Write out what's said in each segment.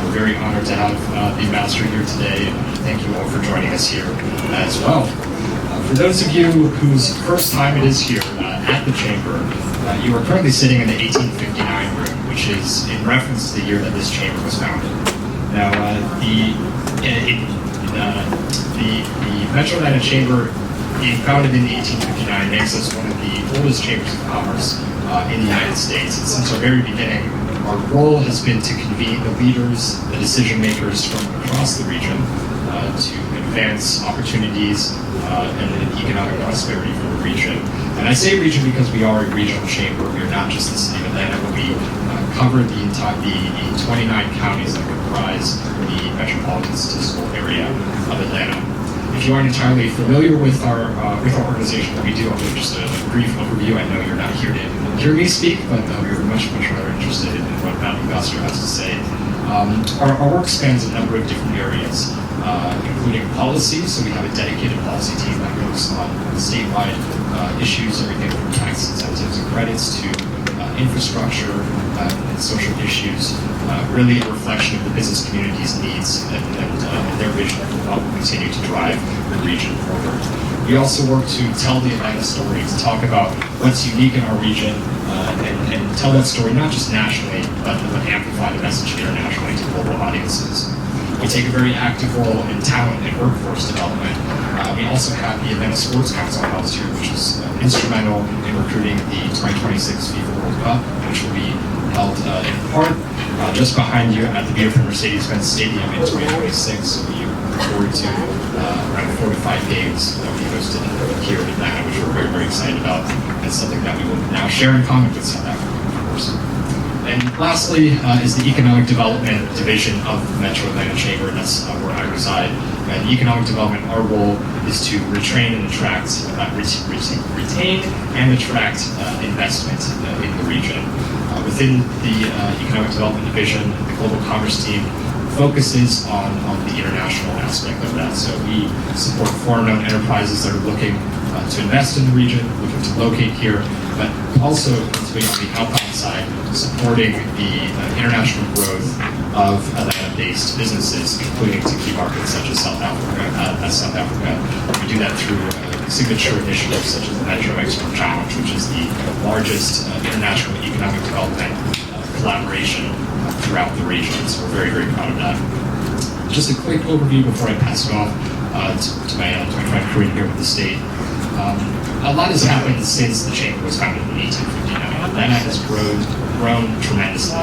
We're very honored to have the ambassador here today. Thank you all for joining us here as well. For those of you whose first time it is here at the Chamber, you are currently sitting in the 1859 room, which is in reference to the year that this Chamber was founded. Now, the Metro Atlanta Chamber, being founded in 1859, makes us one of the oldest chambers of commerce in the United States. And since our very beginning, our role has been to convene the leaders, the decision makers from across the region to advance opportunities and economic prosperity for the region. And I say region because we are a regional chamber. We are not just the city of Atlanta, but we cover the 29 counties that comprise the metropolitan statistical area of Atlanta. If you aren't entirely familiar with our organization, what we do, I'll give just a brief overview. I know you're not here to hear me speak, but we're much rather interested in what the ambassador has to say. Our work spans a number of different areas, including policy. So we have a dedicated policy team that works on statewide issues, everything from tax incentives and credits to infrastructure and social issues, really a reflection of the business community's needs and their vision for what will continue to drive the region forward. We also work to tell the Atlanta story, to talk about what's unique in our region and tell that story not just nationally, but amplify the message internationally to global audiences. We take a very active role in talent and workforce development. We also have the Atlanta Sports Council housed here, which is instrumental in recruiting the 2026 FIFA World Cup, which will be held in part just behind you at the beautiful Mercedes-Benz Stadium in 2026. So we look forward to around 4 to 5 games that will be hosted here in Atlanta, which we're very excited about. It's something that we will now share in common with South Africa, of course. And lastly is the Economic Development Division of the Metro Atlanta Chamber. That's where I reside. And economic development, our role is to retain and attract investment in the region. Within the Economic Development Division, the Global Commerce team focuses on the international aspect of that. So we support foreign-owned enterprises that are looking to invest in the region, looking to locate here, but also continuing on the outbound side, supporting the international growth of Atlanta-based businesses, including to key markets such as South Africa. We do that through signature initiatives such as the Metro Export Challenge, which is the largest international economic development collaboration throughout the region. So we're very proud of that. Just a quick overview before I pass it off to my 25 career here with the state. A lot has happened since the Chamber was founded in 1859. Atlanta has grown tremendously.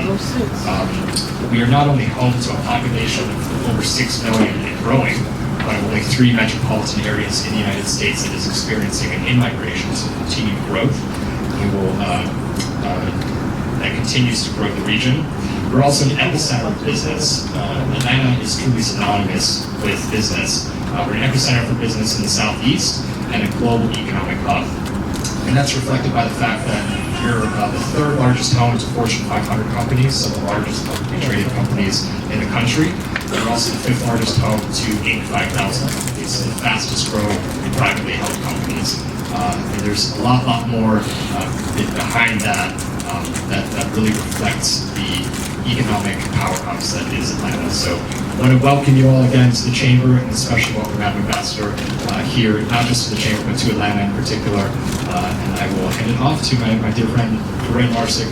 We are not only home to a population of over 6 million and growing, but only 3 metropolitan areas in the United States that is experiencing an in-migration, so continued growth. That continues to grow the region. We're also an epicenter of business. Atlanta is truly synonymous with business. We're an epicenter for business in the Southeast and a global economic hub. And that's reflected by the fact that we're the 3rd largest home to Fortune 500 companies, so the largest publicly traded companies in the country. We're also the 5th largest home to Inc. 5000 companies, so the fastest growing privately held companies. And there's a lot more behind that that really reflects the economic powerhouse that is Atlanta. So I want to welcome you all again to the Chamber, and especially welcome Madam Ambassador here, not just to the Chamber, but to Atlanta in particular. And I will hand it off to my dear friend, Corinne Marsick,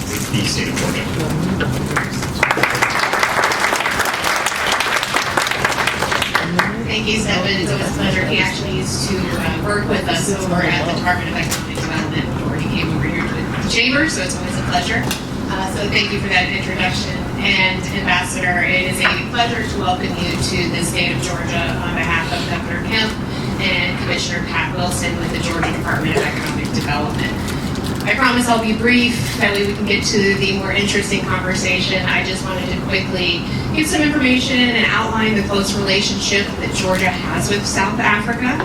with the state of Georgia. Thank you, Stephen. It's always a pleasure. He actually used to work with us over at the Department of Economic Development before he came over here to the Chamber, so it's always a pleasure. So thank you for that introduction. And Ambassador, it is a pleasure to welcome you to the state of Georgia on behalf of Governor Kemp and Commissioner Pat Wilson with the Georgia Department of Economic Development. I promise I'll be brief, that way we can get to the more interesting conversation. I just wanted to quickly give some information and outline the close relationship that Georgia has with South Africa.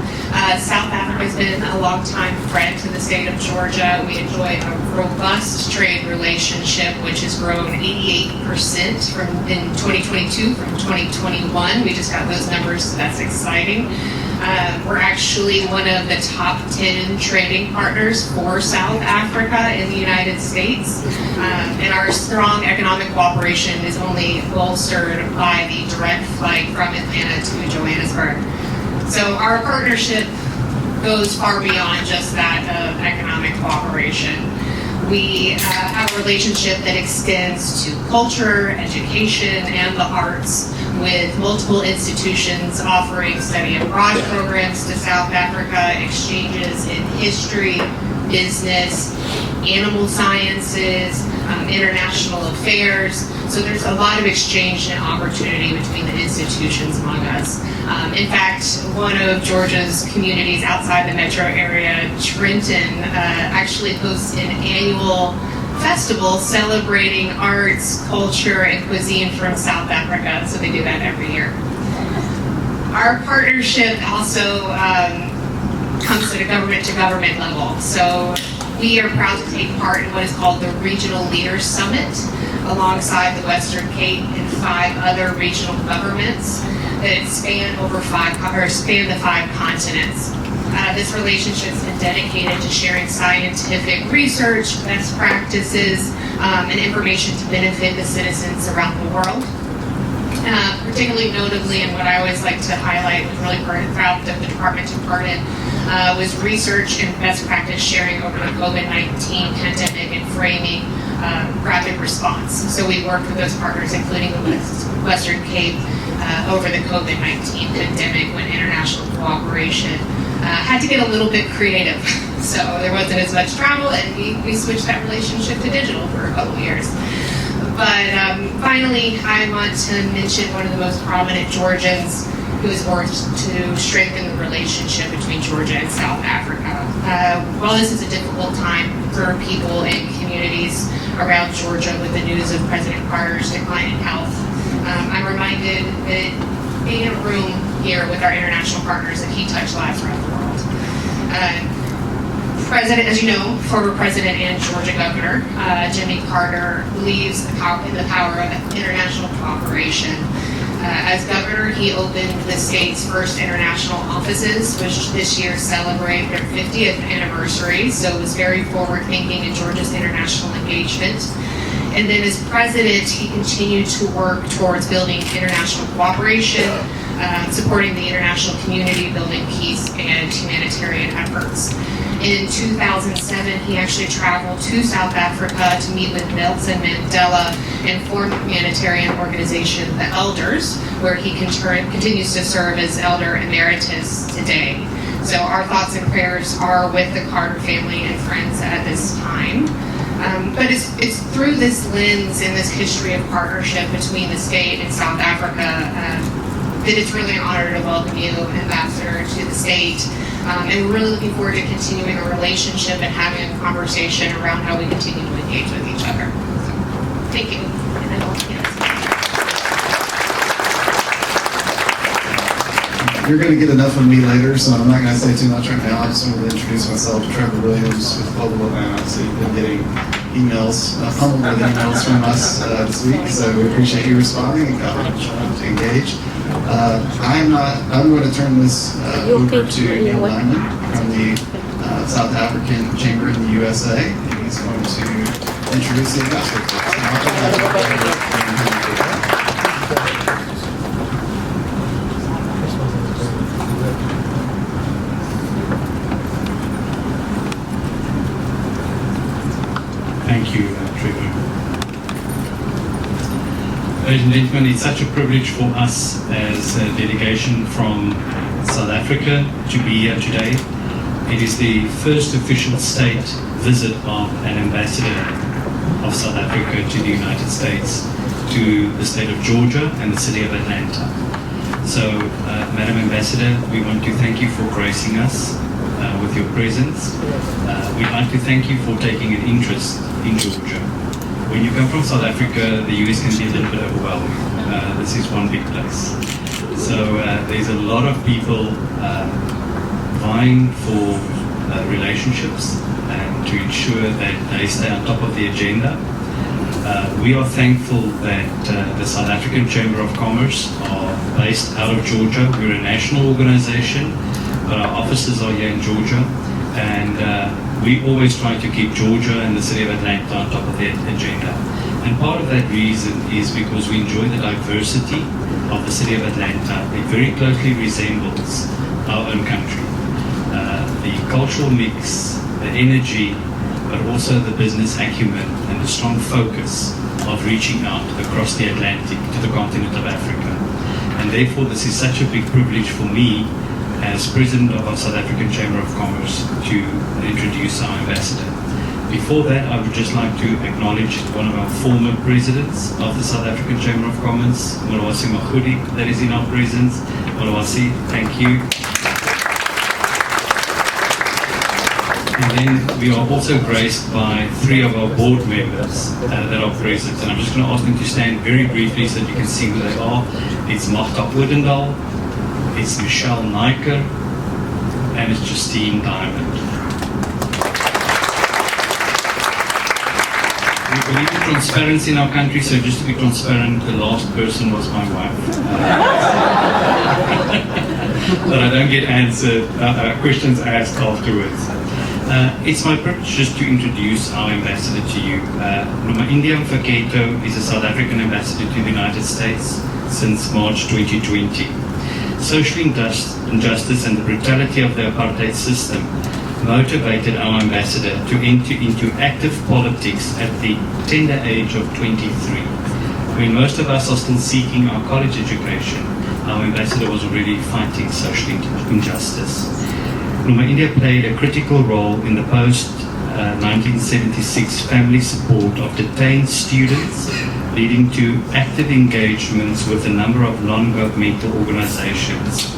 South Africa has been a long-time friend to the state of Georgia. We enjoy a robust trade relationship, which has grown 88% in 2022 from 2021. We just got those numbers, so that's exciting. We're actually one of the top 10 trading partners for South Africa in the United States. And our strong economic cooperation is only bolstered by the direct flight from Atlanta to Johannesburg. So our partnership goes far beyond just that of economic cooperation. We have a relationship that extends to culture, education, and the arts, with multiple institutions offering study abroad programs to South Africa, exchanges in history, business, animal sciences, international affairs. So there's a lot of exchange and opportunity between the institutions among us. In fact, one of Georgia's communities outside the metro area, Trenton, actually hosts an annual festival celebrating arts, culture, and cuisine from South Africa. So they do that every year. Our partnership also comes at a government-to-government level. So we are proud to take part in what is called the Regional Leaders Summit alongside the Western Cape and 5 other regional governments that span the 5 continents. This relationship has been dedicated to sharing scientific research, best practices, and information to benefit the citizens around the world. Particularly notably, and what I always like to highlight, was really proud that the department took part in, was research and best practice sharing over the COVID-19 pandemic and framing rapid response. So we worked with those partners, including the Western Cape, over the COVID-19 pandemic, when international cooperation had to get a little bit creative. So there wasn't as much travel, and we switched that relationship to digital for a couple of years. But finally, I want to mention one of the most prominent Georgians who has worked to strengthen the relationship between Georgia and South Africa. While this is a difficult time for people and communities around Georgia with the news of President Carter's decline in health, I'm reminded that being in a room here with our international partners, that he touched lives around the world. President, as you know, former President and Georgia Governor Jimmy Carter believes in the power of international cooperation. As governor, he opened the state's first international offices, which this year celebrate their 50th anniversary, so it was very forward-thinking in Georgia's international engagement. And then as president, he continued to work towards building international cooperation, supporting the international community, building peace and humanitarian efforts. In 2007, he actually traveled to South Africa to meet with Nelson Mandela and form a humanitarian organization, the Elders, where he continues to serve as Elder Emeritus today. So our thoughts and prayers are with the Carter family and friends at this time. But it's through this lens and this history of partnership between the state and South Africa that it's really an honor to welcome you, Ambassador, to the state. And we're really looking forward to continuing a relationship and having a conversation around how we continue to engage with each other. So, thank you. And I will You're going to get enough of me later, so I'm not going to say too much right now. I just wanted to introduce myself, Trevor Williams with Global Atlanta. So you've been getting emails, pummeled with emails from us this week, so we appreciate you responding and coming to engage. I'm going to turn this over to Neil Diamond from the South African Chamber in the USA, and he's going to introduce the ambassador. Thank you, Trevor. Ladies and gentlemen, it's such a privilege for us as a delegation from South Africa to be here today. It is the first official state visit of an ambassador of South Africa to the United States, to the state of Georgia and the city of Atlanta. So, Madam Ambassador, we want to thank you for gracing us with your presence. We'd like to thank you for taking an interest in Georgia. When you come from South Africa, the US can be a little bit overwhelming. This is one big place. So there's a lot of people vying for relationships and to ensure that they stay on top of the agenda. We are thankful that the South African Chamber of Commerce are based out of Georgia. We're a national organization but our offices are here in Georgia, and we always try to keep Georgia and the city of Atlanta on top of the agenda. And part of that reason is because we enjoy the diversity of the city of Atlanta. It very closely resembles our own country. The cultural mix, the energy, but also the business acumen and the strong focus of reaching out across the Atlantic to the continent of Africa. And therefore, this is such a big privilege for me as President of our South African Chamber of Commerce to introduce our ambassador. Before that, I would just like to acknowledge one of our former presidents of the South African Chamber of Commerce, Molowasi Magudi, that is in our presence. Molowasi, thank you. And then we are also graced by 3 of our board members that are present. And I'm just going to ask them to stand very briefly so that you can see who they are. It's Magda Odendaal, it's Michelle Naiker, and it's Justine Diamond. We believe in transparency in our country, so just to be transparent, the last person was my wife. But I don't get questions asked afterwards. It's my privilege just to introduce our ambassador to you. Noma India Mfeketo is a South African ambassador to the United States since March 2020. Social injustice and the brutality of the apartheid system motivated our ambassador to enter into active politics at the tender age of 23. When most of us are still seeking our college education, our ambassador was already fighting social injustice. Noma India played a critical role in the post-1976 family support of detained students, leading to active engagements with a number of non-governmental organizations.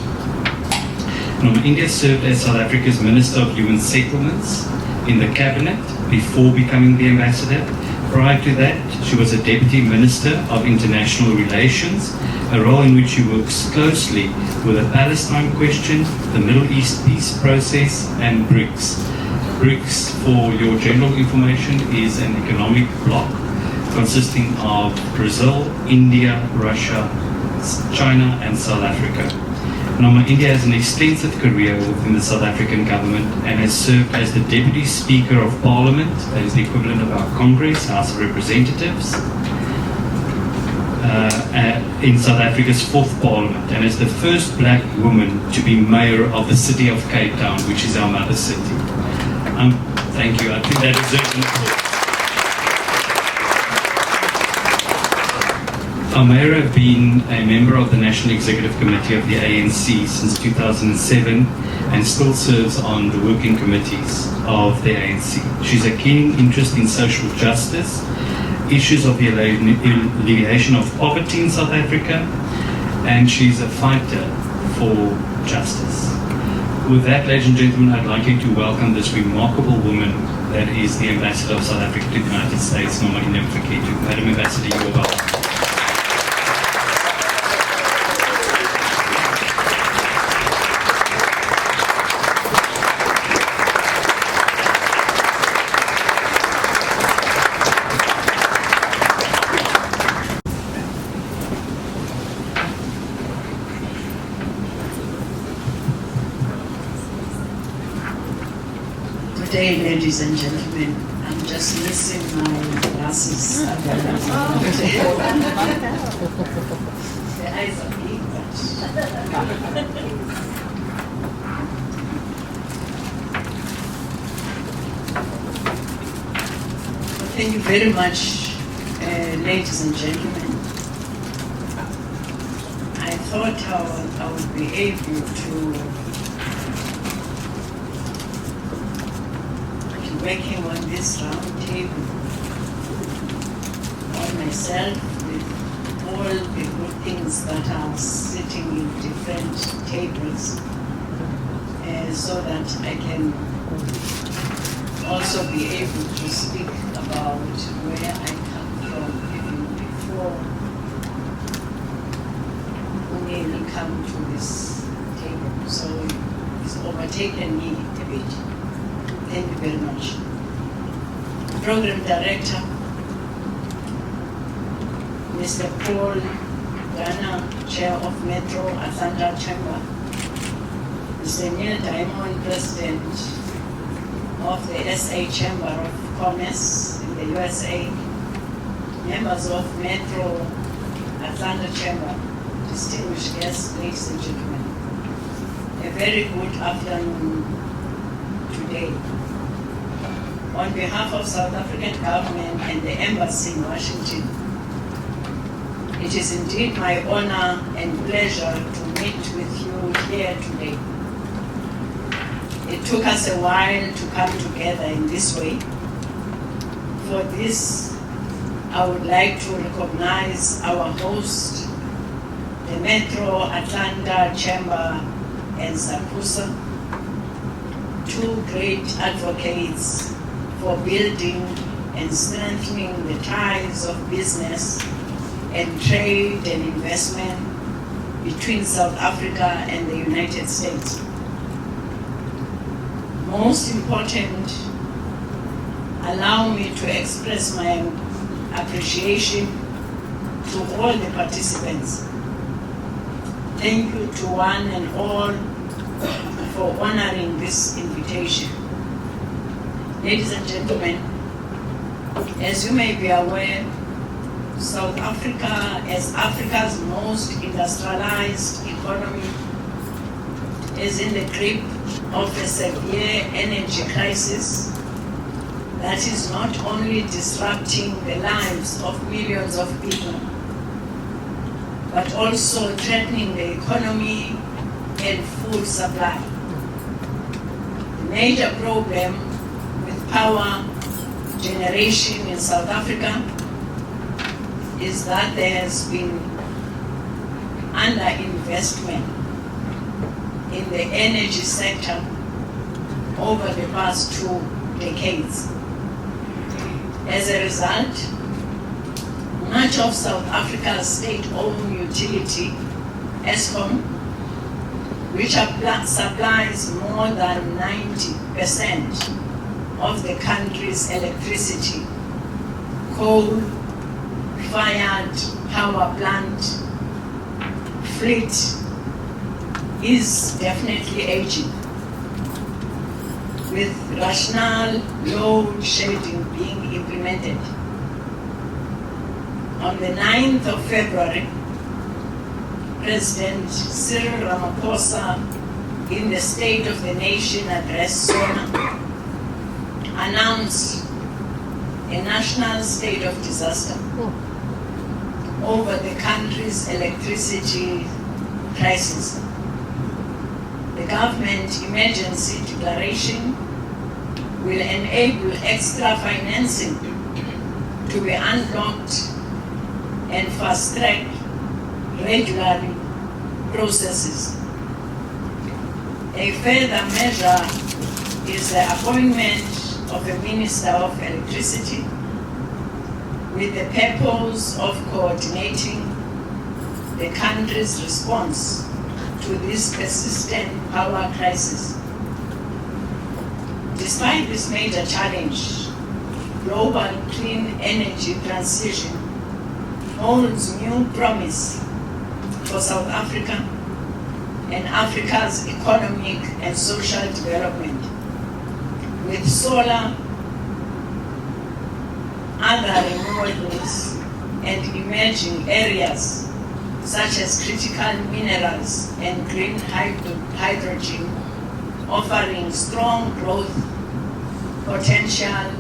Noma India served as South Africa's Minister of Human Settlements in the cabinet before becoming the ambassador. Prior to that, she was a Deputy Minister of International Relations, a role in which she works closely with the Palestine question, the Middle East peace process, and BRICS. BRICS, for your general information, is an economic bloc consisting of Brazil, India, Russia, China, and South Africa. Noma India has an extensive career within the South African government and has served as the Deputy Speaker of Parliament, that is the equivalent of our Congress, House of Representatives, in South Africa's 4th Parliament, and as the first black woman to be Mayor of the city of Cape Town, which is our mother city. Thank you. I think that deserves an applause. Our Mayor has been a member of the National Executive Committee of the ANC since 2007 and still serves on the working committees of the ANC. She's a keen interest in social justice, issues of the alleviation of poverty in South Africa, and she's a fighter for justice. With that, ladies and gentlemen, I'd like you to welcome this remarkable woman that is the Ambassador of South Africa to the United States, Noma India Mfeketo. Madam Ambassador, you are welcome. Good day, ladies and gentlemen. I'm just missing my glasses. The eyes are big, Thank you very much, ladies and gentlemen. I thought I would be able to working on this round table on myself with all the good things that are sitting in different tables so that I can also be able to speak about where I come from even before Uneli come to this table. So it's overtaken me a bit. Thank you very much. Program Director, Mr. Paul Ghana, Chair of Metro Atlanta Chamber, Mr. Neil Diamond, President of the SA Chamber of Commerce in the USA, members of Metro Atlanta Chamber, distinguished guests, ladies and gentlemen, a very good afternoon today. On behalf of South African government and the Embassy in Washington, it is indeed my honor and pleasure to meet with you here today. It took us a while to come together in this way. For this, I would like to recognize our host, the Metro Atlanta Chamber and SACUSA, two great advocates for building and strengthening the ties of business and trade and investment between South Africa and the United States. Most important, allow me to express my appreciation to all the participants. Thank you to one and all for honoring this invitation. Ladies and gentlemen, as you may be aware, South Africa, as Africa's most industrialized economy, is in the grip of a severe energy crisis that is not only disrupting the lives of millions of people, but also threatening the economy and food supply. The major problem with power generation in South Africa is that there has been underinvestment in the energy sector over the past 2 decades. As a result, much of South Africa's state-owned utility, Eskom, which supplies more than 90% of the country's electricity, coal-fired power plant fleet is definitely aging, with rational load shedding being implemented. On the 9th of February, President Cyril Ramaphosa, in the State of the Nation address SONA, announced a national state of disaster over the country's electricity crisis. The government emergency declaration will enable extra financing to be unlocked and fast-track regulatory processes. A further measure is the appointment of a Minister of Electricity with the purpose of coordinating the country's response to this persistent power crisis. Despite this major challenge, global clean energy transition holds new promise for South Africa and Africa's economic and social development. With solar, other renewables, and emerging areas such as critical minerals and green hydrogen offering strong growth potential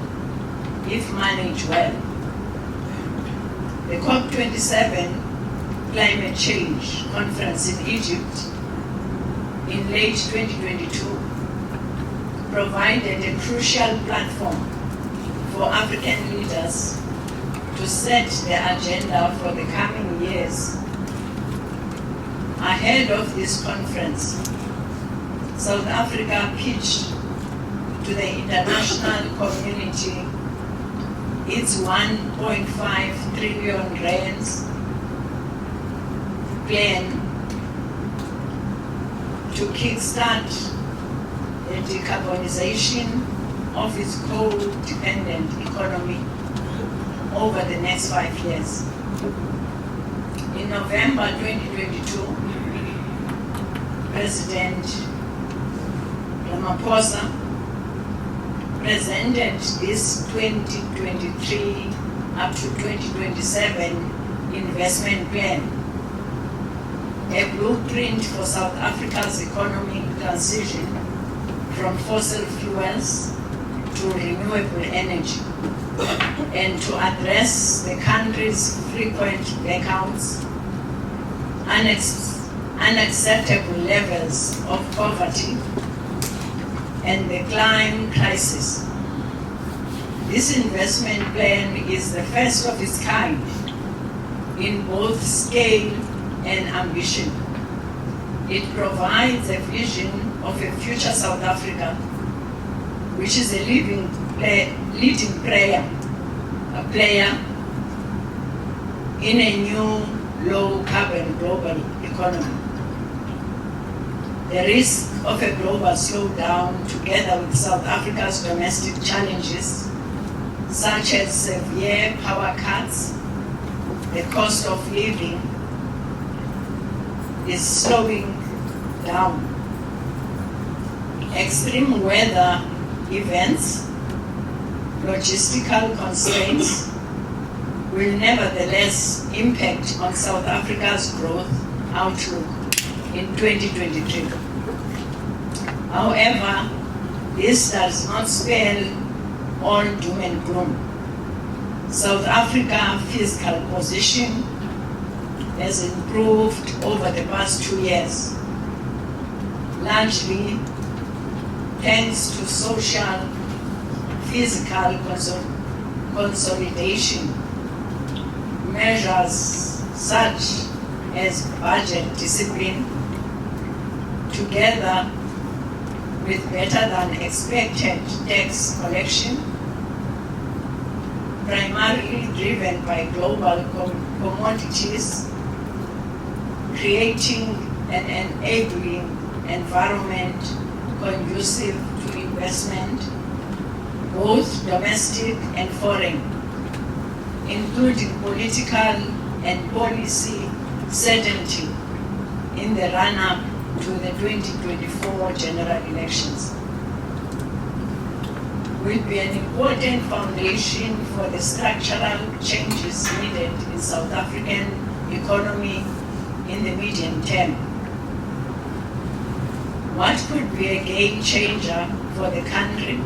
if managed well. The COP27 Climate Change Conference in Egypt in late 2022 provided a crucial platform for African leaders to set the agenda for the coming years. Ahead of this conference, South Africa pitched to the international community its 1.5 trillion rands plan to kickstart the decarbonization of its coal-dependent economy over the next 5 years. In November 2022, President Ramaphosa presented this 2023 up to 2027 investment plan, a blueprint for South Africa's economic transition from fossil fuels to renewable energy, and to address the country's frequent blackouts, unacceptable levels of poverty, and the climate crisis. This investment plan is the first of its kind in both scale and ambition. It provides a vision of a future South Africa, which is a leading player in a new low-carbon global economy. The risk of a global slowdown, together with South Africa's domestic challenges, such as severe power cuts, the cost of living, is slowing down. Extreme weather events, logistical constraints will nevertheless impact on South Africa's growth outlook in 2023. However, this does not spell all doom and gloom. South Africa's fiscal position has improved over the past 2 years, largely thanks to social, fiscal consolidation measures such as budget discipline, together with better than expected tax collection, primarily driven by global commodities, creating an enabling environment conducive to investment, both domestic and foreign, including political and policy certainty in the run-up to the 2024 general elections, will be an important foundation for the structural changes needed in South African economy in the medium term. What could be a game changer for the country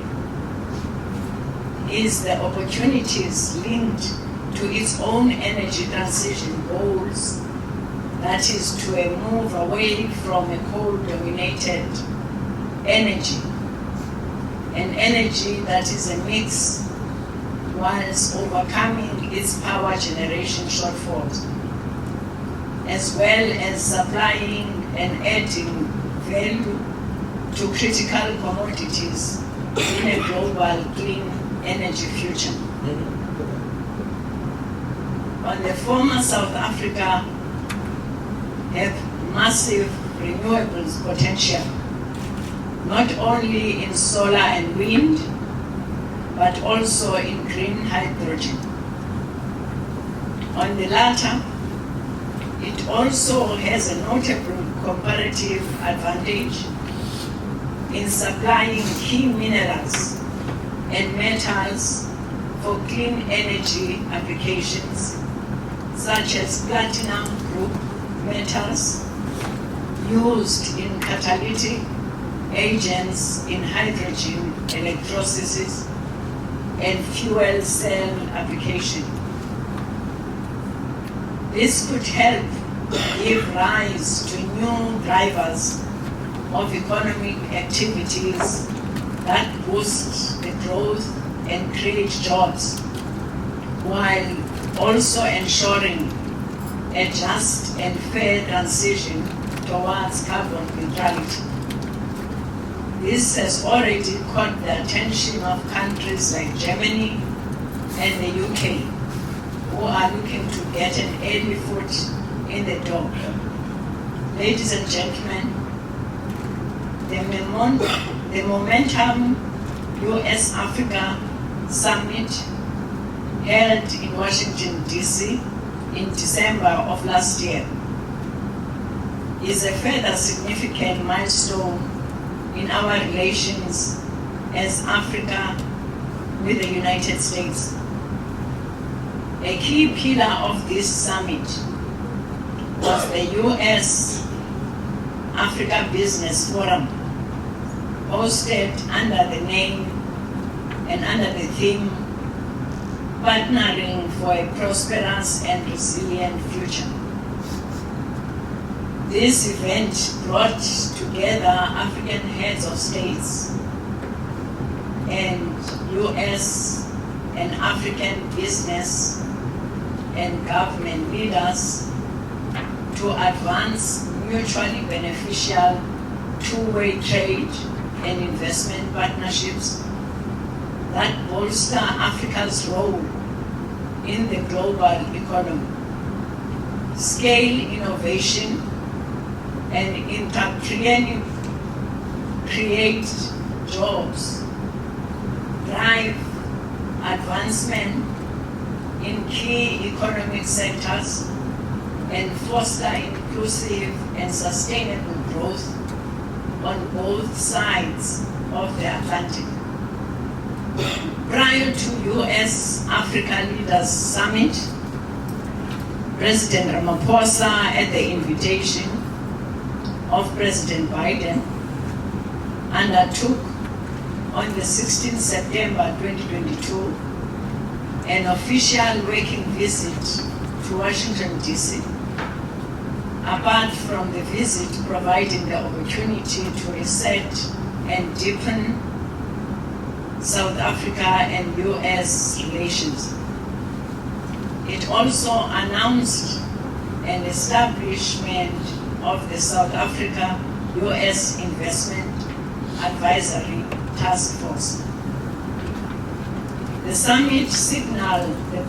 is the opportunities linked to its own energy transition goals, that is, to a move away from a coal-dominated energy, an energy that is a mix whilst overcoming its power generation shortfalls, as well as supplying and adding value to critical commodities in a global clean energy future. On the former South Africa have massive renewables potential, not only in solar and wind, but also in green hydrogen. On the latter, it also has a notable comparative advantage in supplying key minerals and metals for clean energy applications, such as platinum group metals used in catalytic agents in hydrogen electrolysis and fuel cell application. This could help give rise to new drivers of economic activities that boost the growth and create jobs, while also ensuring a just and fair transition towards carbon neutrality. This has already caught the attention of countries like Germany and the UK, who are looking to get an early foot in the door. Ladies and gentlemen, the Momentum US-Africa Summit held in Washington, D.C. in December of last year is a further significant milestone in our relations as Africa with the United States. A key pillar of this summit was the U.S. Africa Business Forum, hosted under the name and under the theme, Partnering for a Prosperous and Resilient Future. This event brought together African heads of states and U.S. and African business and government leaders to advance mutually beneficial two-way trade and investment partnerships that bolster Africa's role in the global economy, scale innovation, and create jobs, drive advancement in key economic sectors, and foster inclusive and sustainable growth on both sides of the Atlantic. Prior to U.S. Africa Leaders Summit, President Ramaphosa, at the invitation of President Biden, undertook on the 16th September 2022 an official working visit to Washington, D.C. Apart from the visit providing the opportunity to reset and deepen South Africa and U.S. relations, it also announced an establishment of the South Africa-U.S. Investment Advisory Task Force. The summit signaled the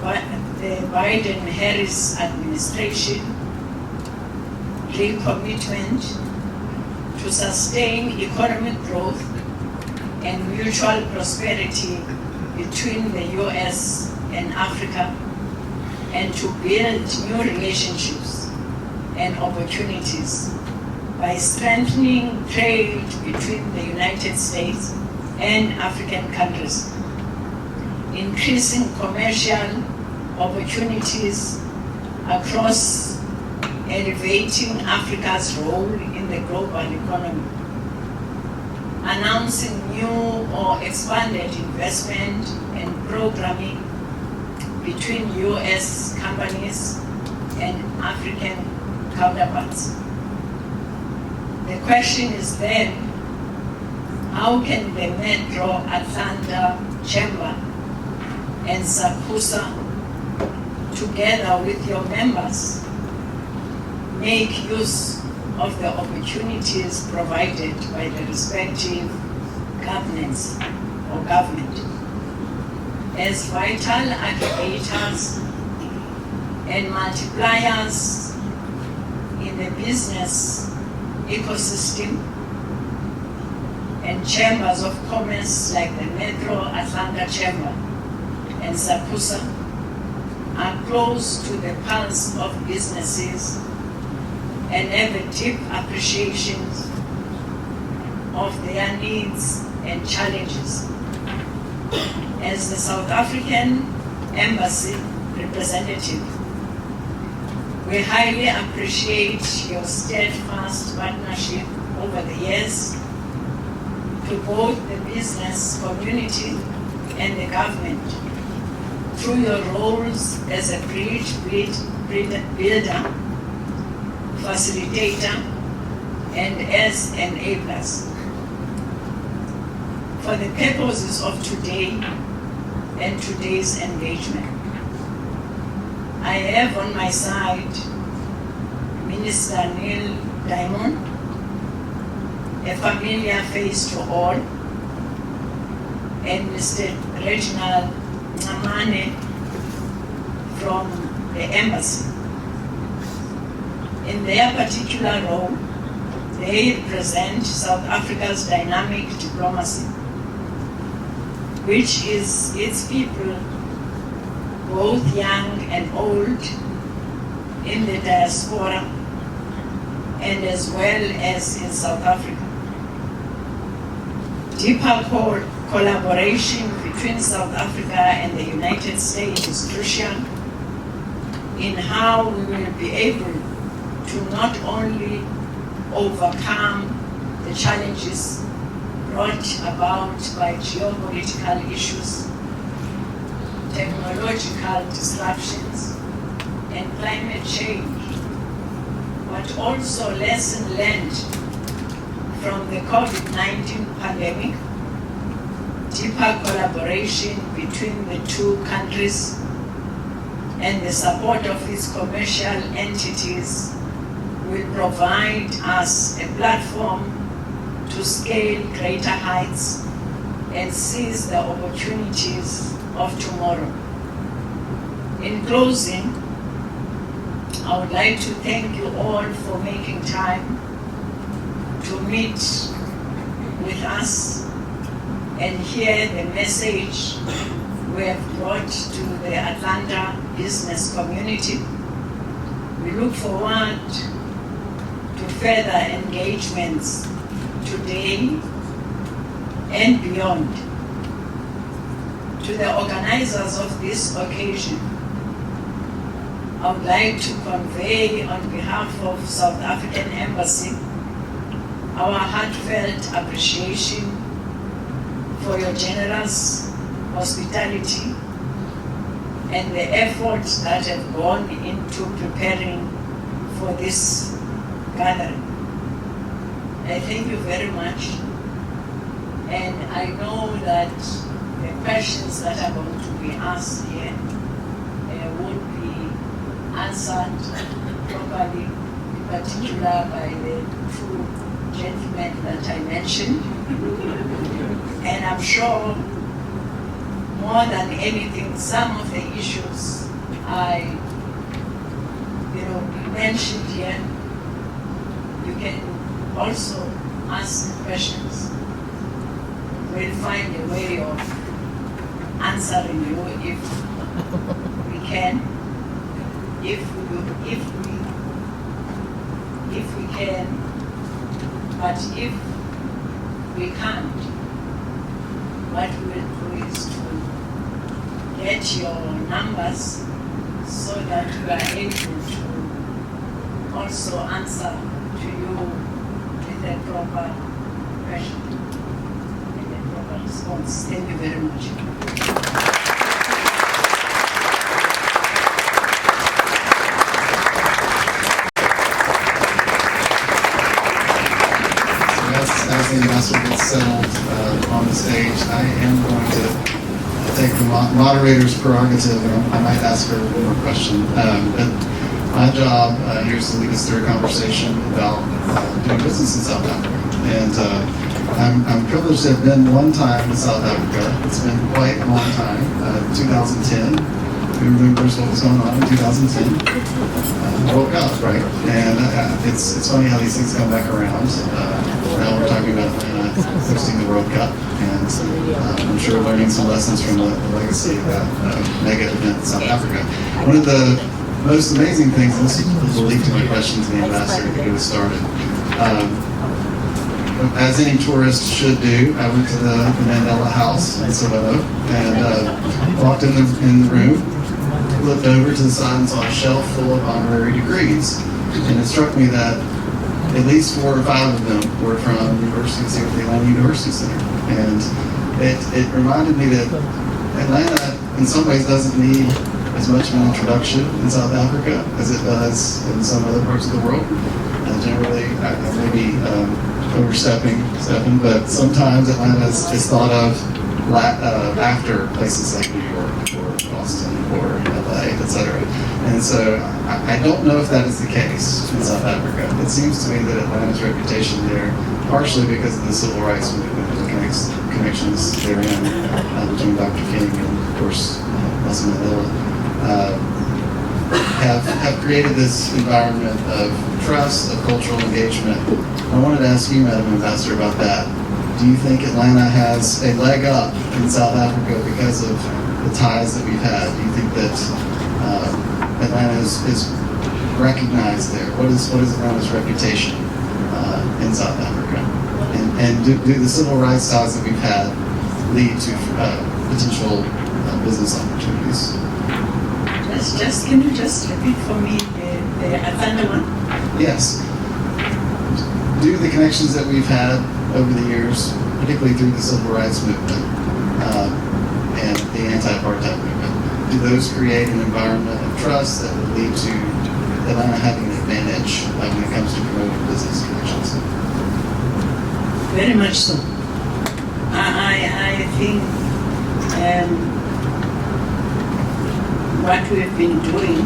Biden-Harris administration recommitment to sustain economic growth and mutual prosperity between the U.S. and Africa, and to build new relationships and opportunities by strengthening trade between the United States and African countries, increasing commercial opportunities across elevating Africa's role in the global economy, announcing new or expanded investment and programming between U.S. companies and African counterparts. The question is then, how can the Metro Atlanta Chamber and SACUSA, together with your members, make use of the opportunities provided by the respective governments or government as vital aggregators and multipliers in the business ecosystem, and chambers of commerce like the Metro Atlanta Chamber and SACUSA are close to the pulse of businesses and have a deep appreciation of their needs and challenges. As the South African Embassy representative, we highly appreciate your steadfast partnership over the years to both the business community and the government through your roles as a bridge builder, facilitator, and as enablers. For the purposes of today and today's engagement, I have on my side Minister Neil Diamond, a familiar face to all, and Mr. Reginald Ngamane from the embassy. In their particular role, they represent South Africa's dynamic diplomacy, which is its people, both young and old, in the diaspora and as well as in South Africa. Deeper collaboration between South Africa and the United States is crucial in how we will be able to not only overcome the challenges brought about by geopolitical issues, technological disruptions, and climate change, but also lessons learned from the COVID-19 pandemic, deeper collaboration between the two countries, and the support of its commercial entities will provide us a platform to scale greater heights and seize the opportunities of tomorrow. In closing, I would like to thank you all for making time to meet with us and hear the message we have brought to the Atlanta business community. We look forward to further engagements today and beyond. To the organizers of this occasion, I would like to convey on behalf of South African Embassy our heartfelt appreciation for your generous hospitality and the efforts that have gone into preparing for this gathering. I thank you very much, and I know that the questions that are going to be asked here would be answered properly, in particular by the two gentlemen that I mentioned. And I'm sure more than anything, some of the issues I mentioned here, you can also ask questions. We'll find a way of answering you if we can. If we can, but if we can't, what we'll do is to get your numbers so that we are able to also answer to you with a proper question and a proper response. Thank you very much. As the ambassador gets settled on the stage, I am going to take the moderator's prerogative, and I might ask her one more question. But my job here is to lead us through a conversation about doing business in South Africa. And I'm privileged to have been one time in South Africa. It's been quite a long time, 2010. Who remembers what was going on in 2010? World Cup, right? And it's funny how these things come back around. Now we're talking about Atlanta hosting the World Cup, and I'm sure learning some lessons from the legacy of that mega event in South Africa. One of the most amazing things, and this will lead to my question to the ambassador to get us started. As any tourist should do, I went to the Mandela House in Soweto and walked in the room, looked over to the side and saw a shelf full of honorary degrees. And it struck me that at least 4 or 5 of them were from universities here at the Atlanta University Center. And it reminded me that Atlanta in some ways doesn't need as much of an introduction in South Africa as it does in some other parts of the world. Generally, I may be overstepping, but sometimes Atlanta is thought of after places like New York or Boston or LA, etc. And so I don't know if that is the case in South Africa. It seems to me that Atlanta's reputation there, partially because of the civil rights movement and the connections therein between Dr. King and, of course, Nelson Mandela, have created this environment of trust, of cultural engagement. I wanted to ask you, Madam Ambassador, about that. Do you think Atlanta has a leg up in South Africa because of the ties that we've had? Do you think that Atlanta is recognized there? What is Atlanta's reputation in South Africa? And And do the civil rights ties that we've had lead to potential business opportunities? Can you just repeat for me the Athana one? Yes. Due to the connections that we've had over the years, particularly through the civil rights movement and the anti-apartheid movement, do those create an environment of trust that will lead to Atlanta having an advantage when it comes to promoting business connections? Very much so. I think what we've been doing,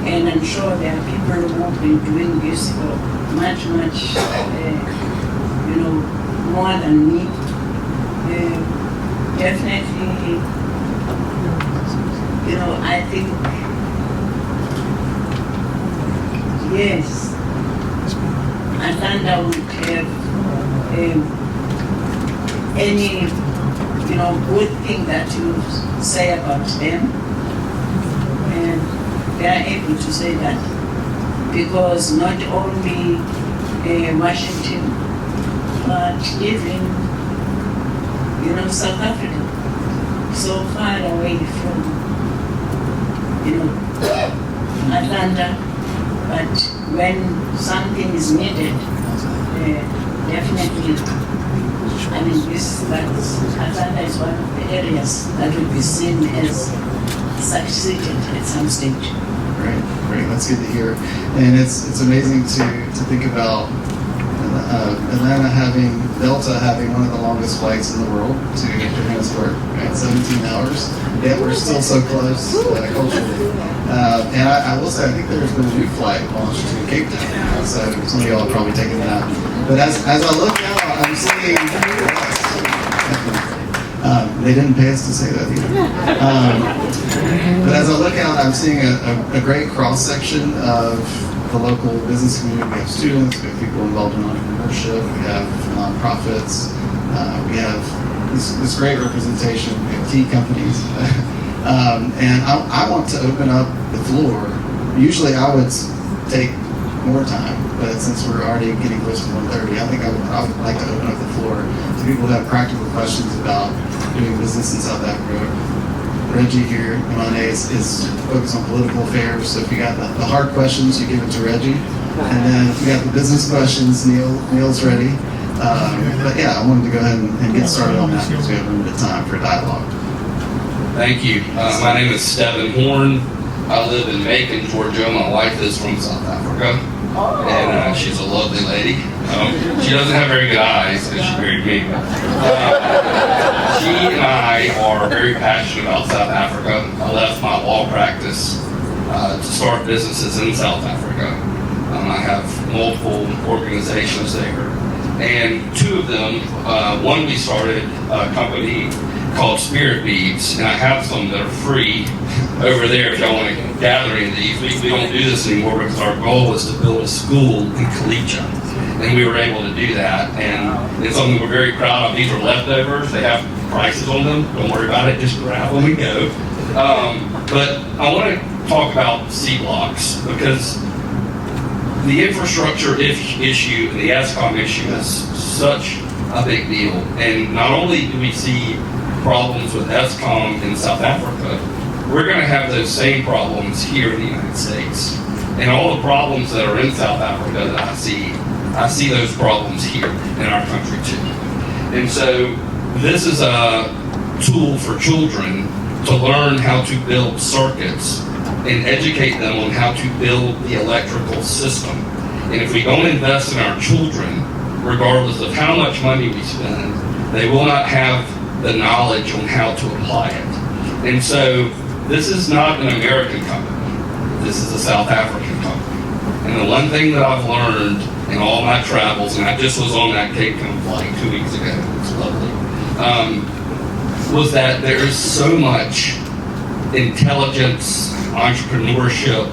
and I'm sure there are people who have been doing this for much, more than me. Definitely, I think, yes, Atlanta would have any, good thing that you say about them, and they are able to say that because not only Washington, but even, South Africa, so far away from, Atlanta, but when something is needed, definitely, Atlanta is one of the areas that will be seen as succeeded at some stage. Great, that's good to hear. And it's amazing to think about Atlanta having, Delta having one of the longest flights in the world to Johannesburg, right? 17 hours, yet we're still so close culturally. And I will say, I think there's been a new flight launched to Cape Town, so some of y'all have probably taken that. But as I look out, I'm seeing, they didn't pay us to say that either. But as I look out, I'm seeing a great cross-section of the local business community. We have students, we have people involved in entrepreneurship, we have nonprofits, we have this great representation, we have tea companies. And I want to open up the floor. Usually I would take more time, but since we're already getting close to 1:30, I think I would like to open up the floor to people who have practical questions about doing business in South Africa. Reggie here, Imane, is focused on political affairs, so if you got the hard questions, you give it to Reggie. And then if you got the business questions, Neil's ready. But yeah, I wanted to go ahead and get started on that because we have limited time for dialogue. Thank you. My name is Stephen Horn. I live in Macon, Georgia. My wife is from South Africa, and she's a lovely lady. She doesn't have very good eyes because she married me. She and I are very passionate about South Africa. I left my law practice to start businesses in South Africa. I have multiple organizations there, and two of them, one we started a company called Spirit Beads, and I have some that are free over there if y'all want to gather any of these. We don't do this anymore because our goal was to build a school in Kalicha, and we were able to do that, and it's something we're very proud of. These are leftovers. They have prices on them. Don't worry about it. Just grab them and go. But I want to talk about C-Blocks because the infrastructure issue and the ASCOM issue is such a big deal. And not only do we see problems with ESCOM in South Africa, we're going to have those same problems here in the United States. And all the problems that are in South Africa that I see those problems here in our country too. And so this is a tool for children to learn how to build circuits and educate them on how to build the electrical system. And if we don't invest in our children, regardless of how much money we spend, they will not have the knowledge on how to apply it. And so this is not an American company. This is a South African company. And the one thing that I've learned in all my travels, and I just was on that Cape Town flight 2 weeks ago, it's lovely, was that there is so much intelligence, entrepreneurship,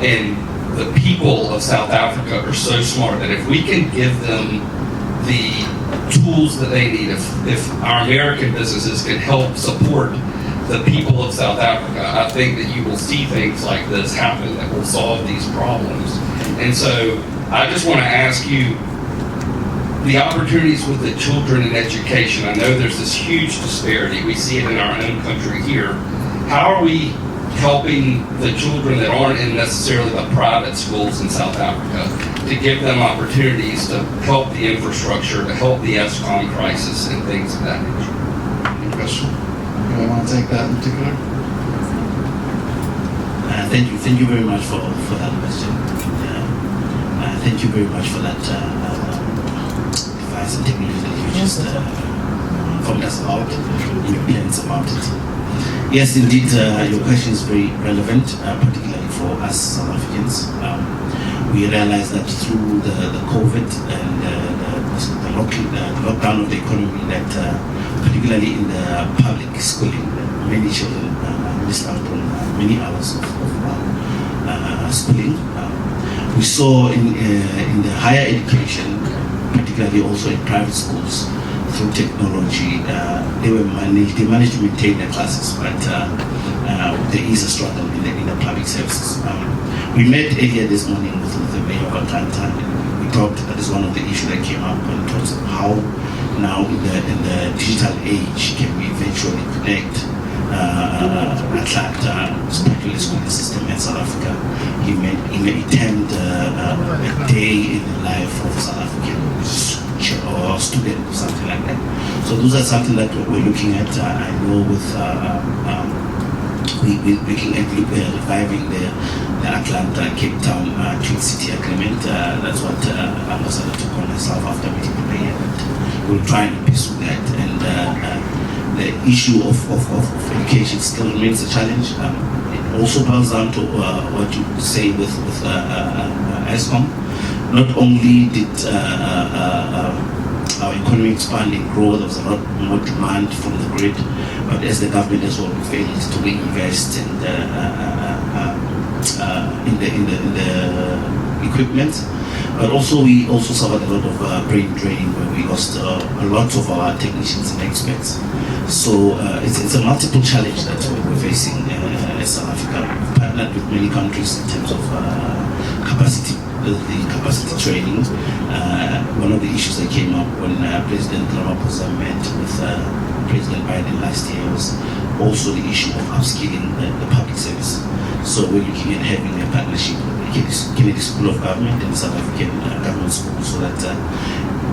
and the people of South Africa are so smart that if we can give them the tools that they need, if our American businesses can help support the people of South Africa, I think that you will see things like this happen that will solve these problems. And so I just want to ask you, the opportunities with the children in education. I know there's this huge disparity. We see it in our own country here. How are we helping the children that aren't in necessarily the private schools in South Africa to give them opportunities to help the infrastructure, to help the ESCOM crisis and things of that nature? Any question? Anybody want to take that in particular? Thank you very much for that question. Thank you very much for that device and technology that you just informed us about, and your plans about it. Yes, indeed, your question is very relevant, particularly for us South Africans. We realize that through the COVID and the lockdown of the economy, that particularly in the public schooling, many children missed out on many hours of schooling. We saw in the higher education, particularly also in private schools, through technology, they managed to maintain their classes, but there is a struggle in the public services. We met earlier this morning with the mayor of Atlanta, and we talked. That is one of the issues that came up in terms of how now in the digital age can we eventually connect Atlanta, particularly school system in South Africa. He may attend a day in the life of South African or student or something like that. So those are something that we're looking at. I know with we're looking at reviving the Atlanta Cape Town Twin City Agreement. That's what Ambassador took on herself after meeting the mayor. We'll try and pursue that, and the issue of education still remains a challenge. It also boils down to what you say with ESCOM. Not only did our economy expand and grow, there was a lot more demand from the grid, but as the government as well failed to reinvest in the equipment. But also we also suffered a lot of brain drain, where we lost a lot of our technicians and experts. So it's a multiple challenge that we're facing as South Africa. We've partnered with many countries in terms of capacity training. One of the issues that came up when President Ramaphosa met with President Biden last year was also the issue of upskilling the public service. So we're looking at having a partnership with the Kennedy School of Government and the South African Government School, so that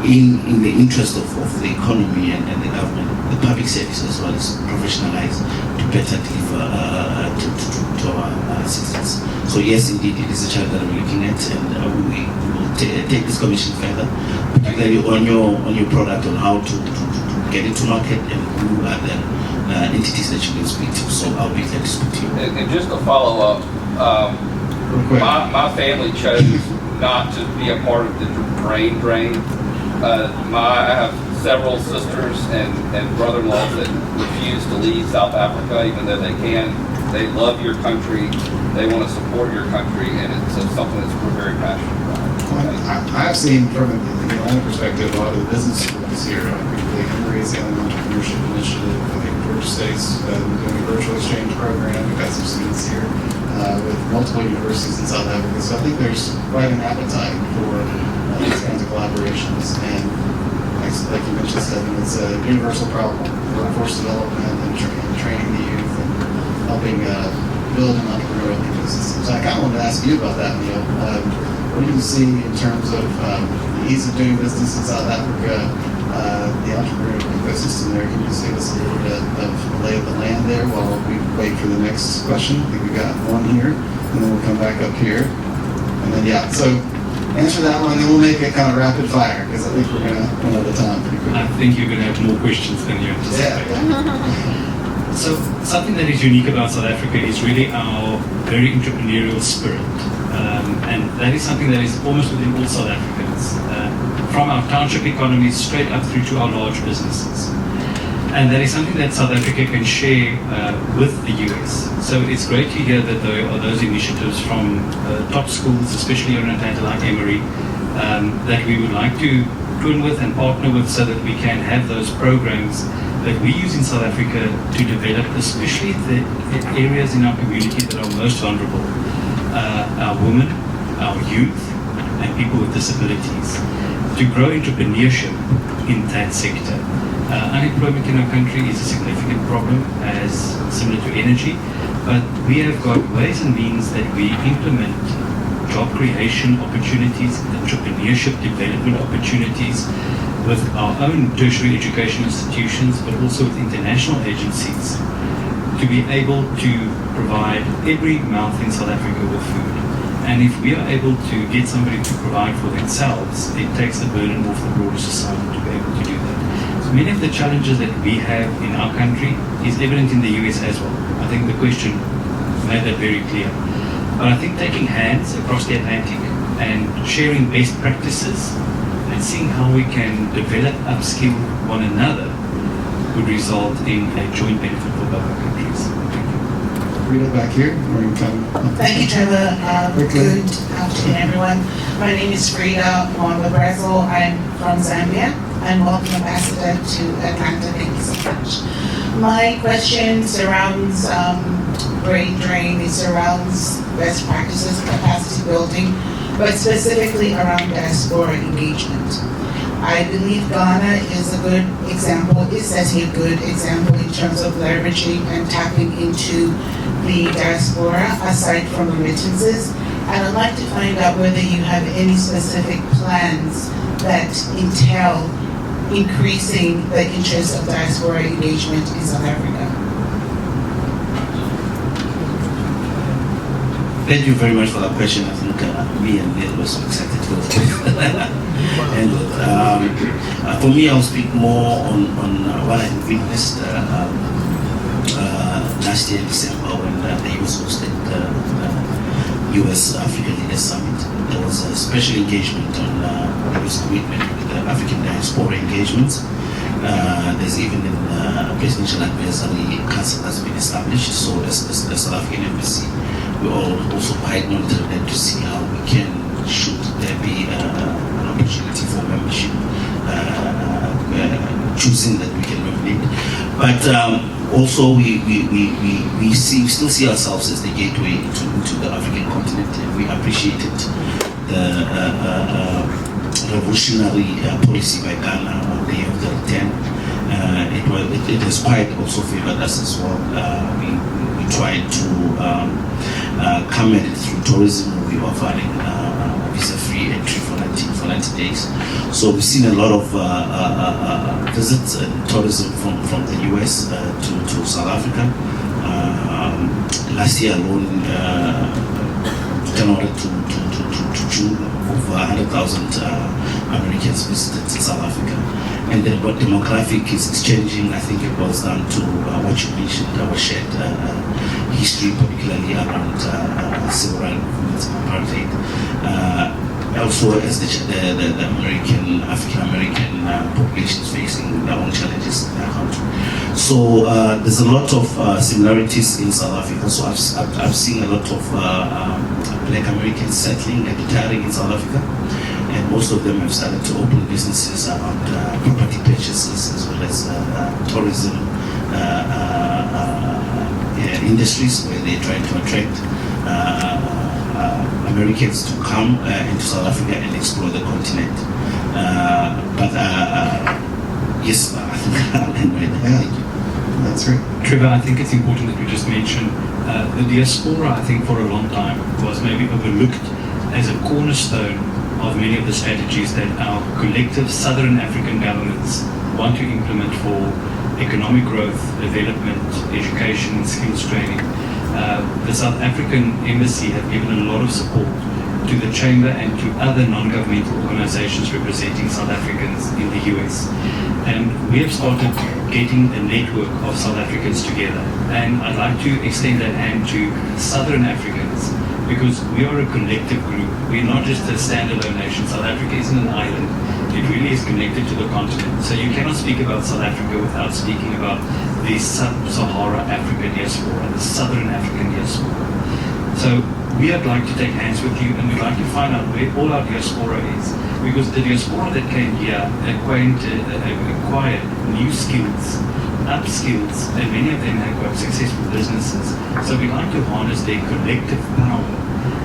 in the interest of the economy and the government, the public service as well is professionalized to better deliver to our citizens. So yes, indeed, it is a challenge that we're looking at, and we will take this commission further, particularly on your product, on how to get it to market, and who are the entities that you can speak to. So I'll be glad to speak to you. And just to follow up, my family chose not to be a part of the brain drain. I have several sisters and brother-in-laws that refuse to leave South Africa, even though they can. They love your country. They want to support your country, and it's something that we're very passionate about. I've seen from the Atlanta perspective a lot of the business schools here. The Henry's Entrepreneurship Initiative. I think Georgia State's doing a virtual exchange program. We've got some students here with multiple universities in South Africa. So I think there's quite an appetite for these kinds of collaborations. And like you mentioned, Stephen, it's a universal problem: workforce development and training the youth and helping build an entrepreneurial ecosystem. So I kind of wanted to ask you about that, Neil. What do you see in terms of the ease of doing business in South Africa, the entrepreneurial ecosystem there? Can you just give us a little bit of the lay of the land there while we wait for the next question? I think we got one here, and then we'll come back up here. And then, yeah, so answer that one, and then we'll make it kind of rapid fire, because I think we're going to run out of time pretty quickly. I think you're going to have more questions than you anticipate. Yeah. So something that is unique about South Africa is really our very entrepreneurial spirit. And that is something that is almost within all South Africans, from our township economies straight up through to our large businesses. And that is something that South Africa can share with the US. So it's great to hear that there are those initiatives from top schools, especially in Atlanta like Emory, that we would like to twin with and partner with, so that we can have those programs that we use in South Africa to develop, especially the areas in our community that are most vulnerable. Our women, our youth, and people with disabilities. to grow entrepreneurship in that sector. Unemployment in our country is a significant problem, as similar to energy, but we have got ways and means that we implement job creation opportunities, entrepreneurship development opportunities with our own tertiary education institutions, but also with international agencies, to be able to provide every mouth in South Africa with food. And if we are able to get somebody to provide for themselves, it takes the burden off the broader society to be able to do that. So many of the challenges that we have in our country is evident in the US as well. I think the question made that very clear. But I think taking hands across the Atlantic and sharing best practices and seeing how we can develop, upskill one another would result in a joint benefit for both our countries. Rita back here, or you come? Thank you, Trevor. Quickly. Good afternoon, everyone. My name is Frida Mwanga Brazil. I'm from Zambia. And welcome, Ambassador, to Atlanta. Thank you so much. My question surrounds brain drain. It surrounds best practices, capacity building, but specifically around diaspora engagement. I believe Ghana is a good example, is setting a good example in terms of leveraging and tapping into the diaspora aside from remittances. And I'd like to find out whether you have any specific plans that entail increasing the interest of diaspora engagement in South Africa. Thank you very much for that question. I think me and Neil were so excited to and for me, I'll speak more on what I witnessed last year in December when the US hosted the US African Leaders Summit. There was a special engagement on the US commitment with the African diaspora engagements. There's even a presidential advisory council that's been established. So as the South African embassy, we all also quite monitor that to see how we can, should there be an opportunity for membership, choosing that we can nominate. But also we still see ourselves as the gateway into the African continent, and we appreciated the revolutionary policy by Ghana on the day of the return. It has quite also favored us as well. We tried to come at it through tourism. We were offering visa-free entry for 90 days. So we've seen a lot of visits and tourism from the US to South Africa. Last year alone, January to June, over 100,000 Americans visited South Africa. And the demographic is changing. I think it boils down to what you mentioned, our shared history, particularly around civil rights movements and apartheid. Also, as the African-American population is facing their own challenges in their country. So there's a lot of similarities in South Africa. So I've seen a lot of Black Americans settling and retiring in South Africa. And most of them have started to open businesses around property purchases as well as tourism industries, where they're trying to attract Americans to come into South Africa and explore the continent. Yes, I think I'll end right there. Thank you. That's right. Trevor, I think it's important that we just mention the diaspora, I think for a long time was maybe overlooked as a cornerstone of many of the strategies that our collective Southern African governments want to implement for economic growth, development, education, and skills training. The South African Embassy have given a lot of support to the Chamber and to other non-governmental organizations representing South Africans in the US. And we have started getting a network of South Africans together. And I'd like to extend that hand to Southern Africans, because we are a collective group. We're not just a standalone nation. South Africa isn't an island. It really is connected to the continent. So you cannot speak about South Africa without speaking about the Sub-Sahara Africa diaspora, the Southern African diaspora. So we would like to take hands with you, and we'd like to find out where all our diaspora is. Because the diaspora that came here acquired new skills, upskills, and many of them have got successful businesses. So we'd like to harness their collective power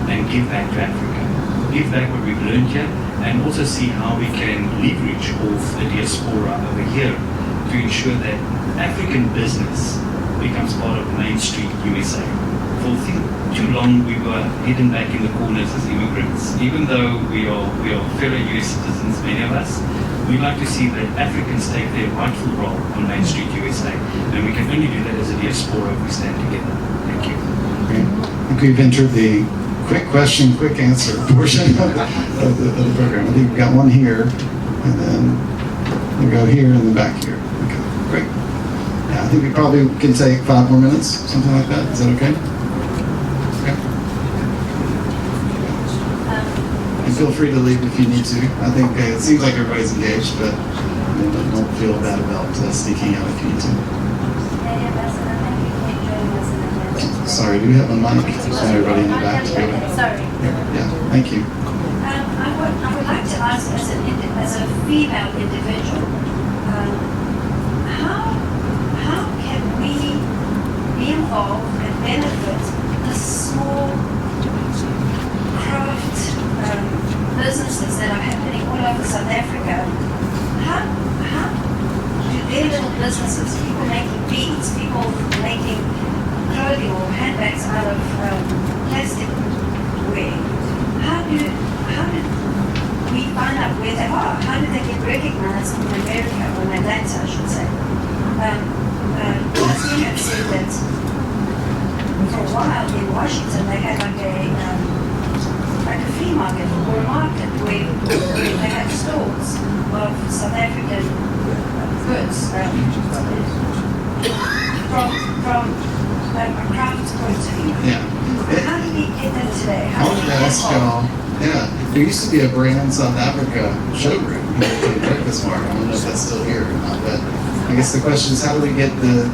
and give back to Africa. give back what we've learned here, and also see how we can leverage off the diaspora over here to ensure that African business becomes part of Main Street USA. For too long we were hidden back in the corners as immigrants. Even though we are fellow US citizens, many of us, we'd like to see that Africans take their rightful role on Main Street USA. And we can only do that as a diaspora if we stand together. Thank you. Great. I think we've entered the quick question, quick answer portion of the program. I think we've got one here, and then we go here and then back here. Okay, great. Yeah, I think we probably can take 5 more minutes, something like that. Is that okay? Okay. And feel free to leave if you need to. I think it seems like everybody's engaged, but don't feel bad about sneaking out if you need to. Sorry, do we have a mic? Just want everybody in the back to go. Sorry. Yeah, thank you. I would like to ask, as a female individual, how can we be involved and benefit the small craft businesses that are happening all over South Africa? How do their little businesses, people making beads, people making clothing or handbags out of plastic ware, how do we find out where they are? How do they get recognized in America, or in Atlanta, I should say? Christine had said that for a while in Washington they had like a flea market or a market where they had stores of South African goods from a craft point of view. Yeah. How do we get that today? I wanted to ask y'all, there used to be a Brand South Africa showroom here at the Breakfast Mart. I don't know if that's still here or not, but I guess the question is, how do we get the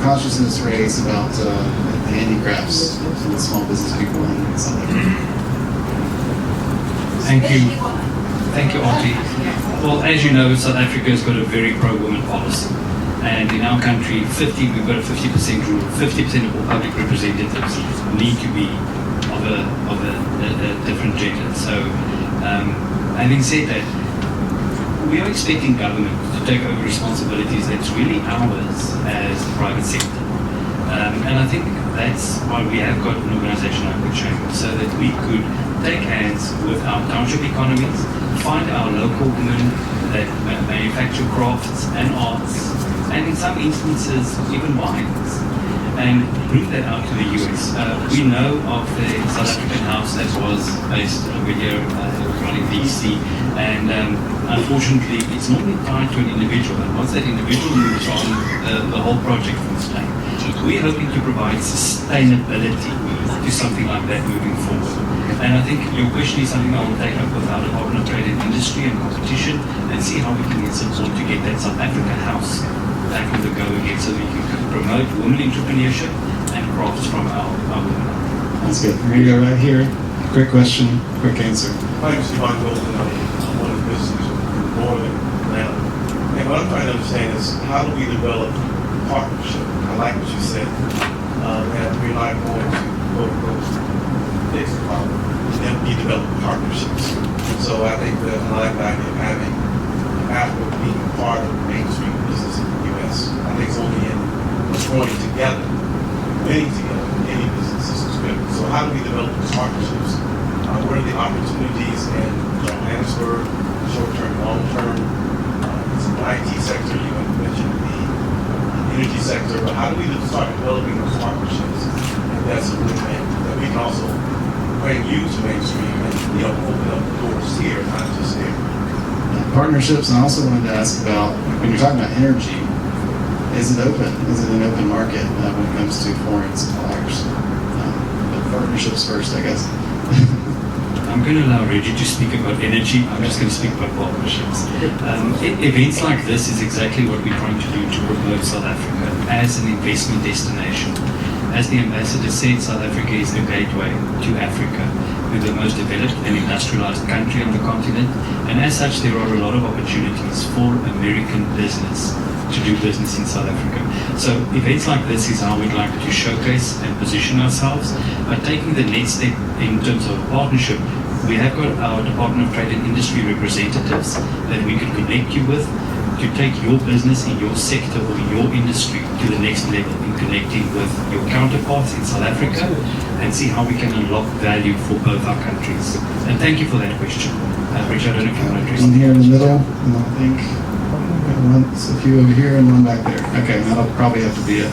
consciousness raised about the handicrafts and the small business people in South Africa? Thank you. Thank you, Auntie. Well, as you know, South Africa has got a very pro-women policy. And in our country, we've got a 50% rule. 50% of all public representatives need to be of a different gender. So, having said that, we are expecting government to take over responsibilities that's really ours as the private sector. And I think that's why we have got an organization like the Chamber, so that we could take hands with our township economies, find our local women that manufacture crafts and arts, and in some instances even wines, and bring that out to the US. We know of the South African house that was based over here, running DC, and unfortunately it's normally tied to an individual, and once that individual moves on, the whole project will stay. We're hoping to provide sustainability to something like that moving forward. And I think your question is something I will take up with our Department of Trade and Industry and Competition, and see how we can get support to get that South Africa house back on the go again, so we can promote women entrepreneurship and crafts from our women. That's good. We're going to go right here. Quick question, quick answer. My name is Steve Golden. I'm one of the businesses born in Atlanta. And what I'm trying to understand is, how do we develop partnership? I like what you said, that we're not going to go fix the problem, and we develop partnerships. So I think that I like the idea of having Africa being part of the mainstream business in the U.S. I think it's only in going together, winning together, any businesses is good. So how do we develop those partnerships? What are the opportunities in Johannesburg, short-term, long-term? It's in the IT sector, you mentioned the energy sector, but how do we start developing those partnerships? And that's a win-win that we can also bring you to mainstream and open up the doors here, not just here. Partnerships, and I also wanted to ask about, when you're talking about energy, is it open? Is it an open market when it comes to foreign suppliers? But partnerships first, I guess. I'm going to allow Reggie to speak about energy. I'm just going to speak about partnerships. Events like this is exactly what we're trying to do to promote South Africa as an investment destination. As the ambassador said, South Africa is the gateway to Africa. We're the most developed and industrialized country on the continent, and as such there are a lot of opportunities for American business to do business in South Africa. So events like this is how we'd like to showcase and position ourselves, but taking the next step in terms of partnership We have got our Department of Trade and Industry representatives that we can connect you with to take your business in your sector or your industry to the next level in connecting with your counterparts in South Africa and see how we can unlock value for both our countries. And thank you for that question. Richard, I don't know if you want to address One it. here in the middle, and I think a few over here and one back there. Okay, that'll probably have to be it.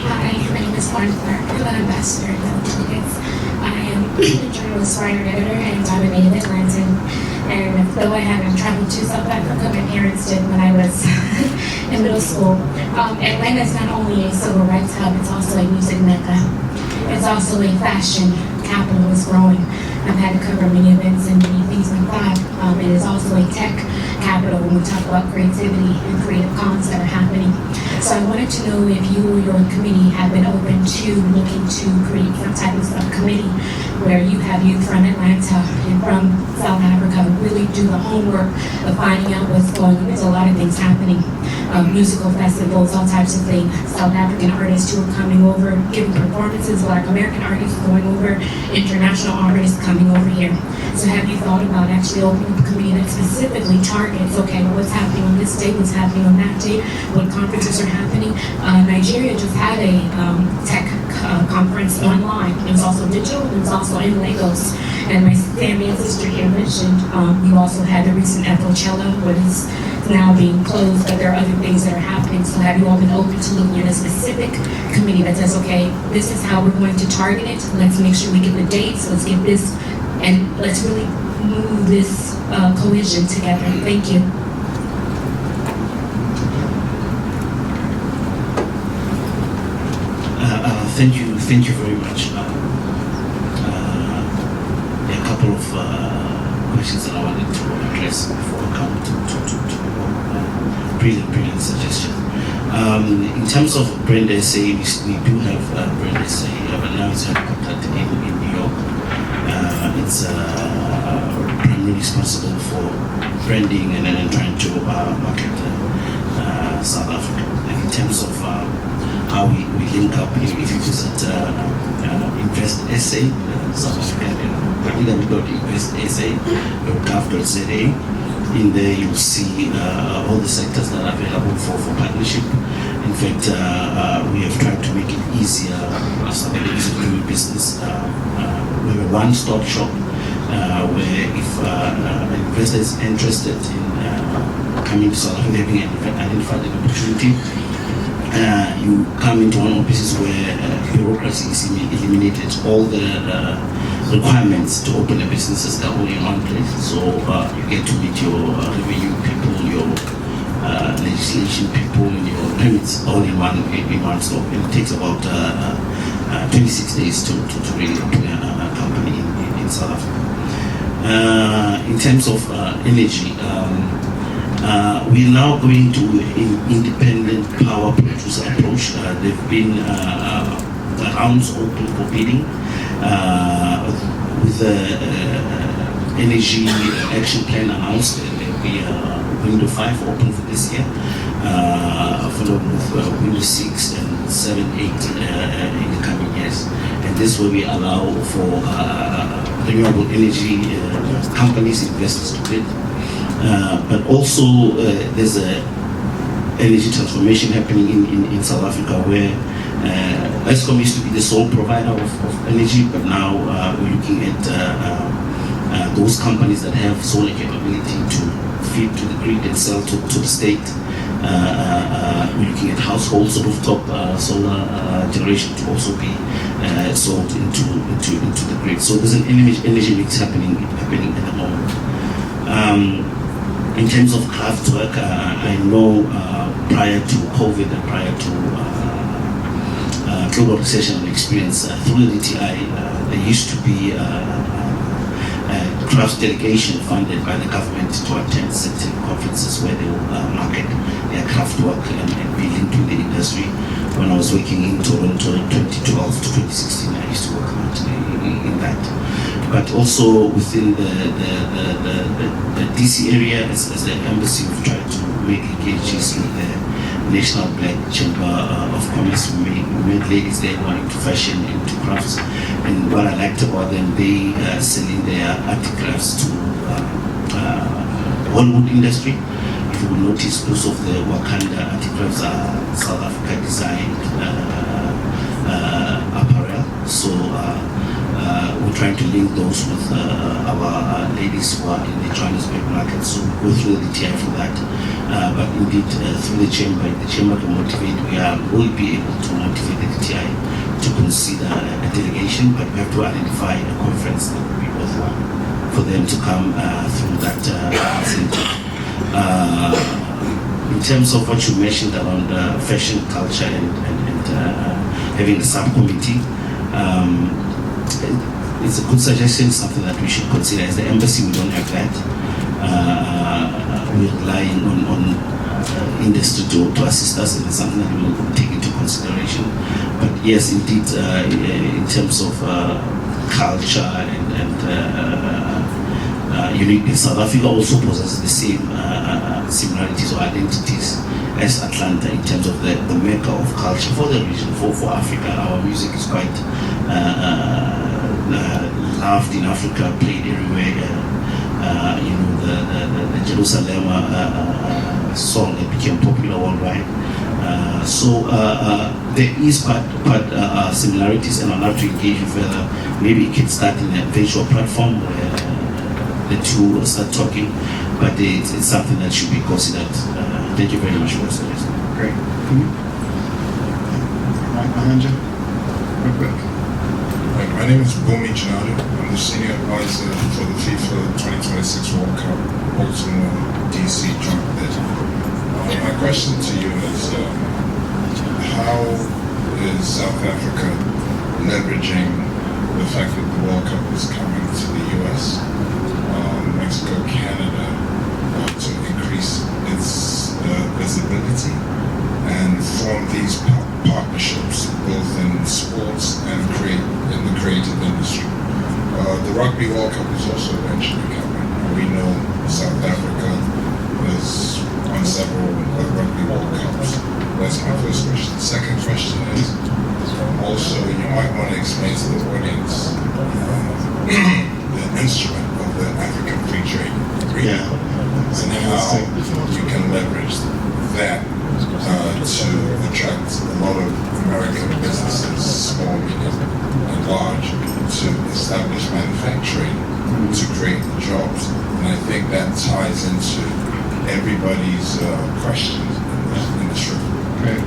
Hi, my name is Lauren Clark. I'm an ambassador at Delegates. I am a journalist, writer, editor, and I'm a native Atlantan. And though I haven't traveled to South Africa, my parents did when I was in middle school. Atlanta is not only a civil rights hub, it's also a music mecca. It's also a fashion capital. It's growing. I've had to cover many events and many things like that. It is also a tech capital when we talk about creativity and creative commons that are happening. So I wanted to know if you or your committee have been open to looking to create some type of subcommittee where you have youth from Atlanta and from South Africa really do the homework of finding out what's going on. There's a lot of things happening. Musical festivals, all types of things. South African artists who are coming over, giving performances, Black American artists going over, international artists coming over here. So have you thought about actually opening a committee that specifically targets, okay, well, what's happening on this date, what's happening on that date, what conferences are happening? Nigeria just had a tech conference online. It was also digital, and it was also in Lagos. And my family and sister here mentioned you also had the recent Coachella, what is now being closed, but there are other things that are happening. So have you all been open to looking at a specific committee that says, okay, this is how we're going to target it. Let's make sure we get the dates. Let's get this, and let's really move this cohesion together. Thank you. Thank you very much. There are a couple of questions that I wanted to address before I come to brilliant suggestion. In terms of Brand SA, we do have Brand SA, but now it's headquartered in New York. It's primarily responsible for branding and then trying to market South Africa. And in terms of how we link up, if you visit Invest SA, South Africa, www.investsa.gov.za. In there you'll see all the sectors that are available for partnership. In fact, we have tried to make it easier, something easy to do business. We're a one-stop shop where if an investor is interested in coming to South Africa, having identified an opportunity, you come into one of the places where bureaucracy is eliminated. All the requirements to open a business are all in one place. So you get to meet your revenue people, your legislation people, and your permits all in one stop. And it takes about 26 days to really open a company in South Africa. In terms of energy, we're now going to an independent power producer approach. There have been rounds open for bidding with the Energy Action Plan announced. There will be Window 5 open for this year, followed with Window 6 and 7, 8 in the coming years. And this will be allow for renewable energy companies, investors to bid. But also there's a energy transformation happening in South Africa where Eskom used to be the sole provider of energy, but now we're looking at those companies that have solar capability to feed to the grid and sell to the state. We're looking at households rooftop solar generation to also be sold into the grid. So there's an energy mix happening at the moment. In terms of craft work, I know prior to COVID and prior to global recession experience, through the DTI, there used to be a craft delegation funded by the government to attend certain conferences where they will market their craft work and be linked to the industry. When I was working in Toronto in 2012 to 2016, I used to work in that. But also within the DC area, as the embassy, we've tried to make engagements with the National Black Chamber of Commerce. We met ladies there wanting to fashion into crafts, and what I liked about them, they selling their artifacts to Hollywood industry. If you will notice, most of the Wakanda artifacts are South Africa designed apparel. So we're trying to link those with our ladies who are in the Johannesburg market. So we go through the DTI for that. But indeed, through the chamber to motivate, will be able to motivate the DTI to consider a delegation, but we have to identify a conference that will be worthwhile for them to come through that incentive. In terms of what you mentioned around fashion culture and having a subcommittee, it's a good suggestion, something that we should consider. As the embassy, we don't have that. We're relying on industry to assist us, and it's something that we will take into consideration. But yes, indeed, in terms of culture and uniqueness, South Africa also possesses the same similarities or identities as Atlanta in terms of the mecca of culture for the region, for Africa. Our music is quite loved in Africa, played everywhere. The Jerusalem song that became popular worldwide. So there is quite similarities, and I'd love to engage you further. Maybe it can start in a virtual platform where the two will start talking, but it's something that should be considered. Thank you very much for the suggestion. Great. Right behind you, real quick. My name is Bumi Janadu. I'm the senior advisor for the FIFA 2026 World Cup Baltimore DC joint bid. My question to you is, how is South Africa leveraging the fact that the World Cup is coming to the US, Mexico, Canada, to increase its visibility and form these partnerships both in sports and in the creative industry? The Rugby World Cup is also eventually coming. We know South Africa is on several Rugby World Cups. That's my first question. The second question is, also you might want to explain to the audience the instrument of the African Free Trade Agreement and how you can leverage that to attract a lot of American businesses, small, medium, and large, to establish manufacturing, to create the jobs. And I think that ties into everybody's questions in this room. Great.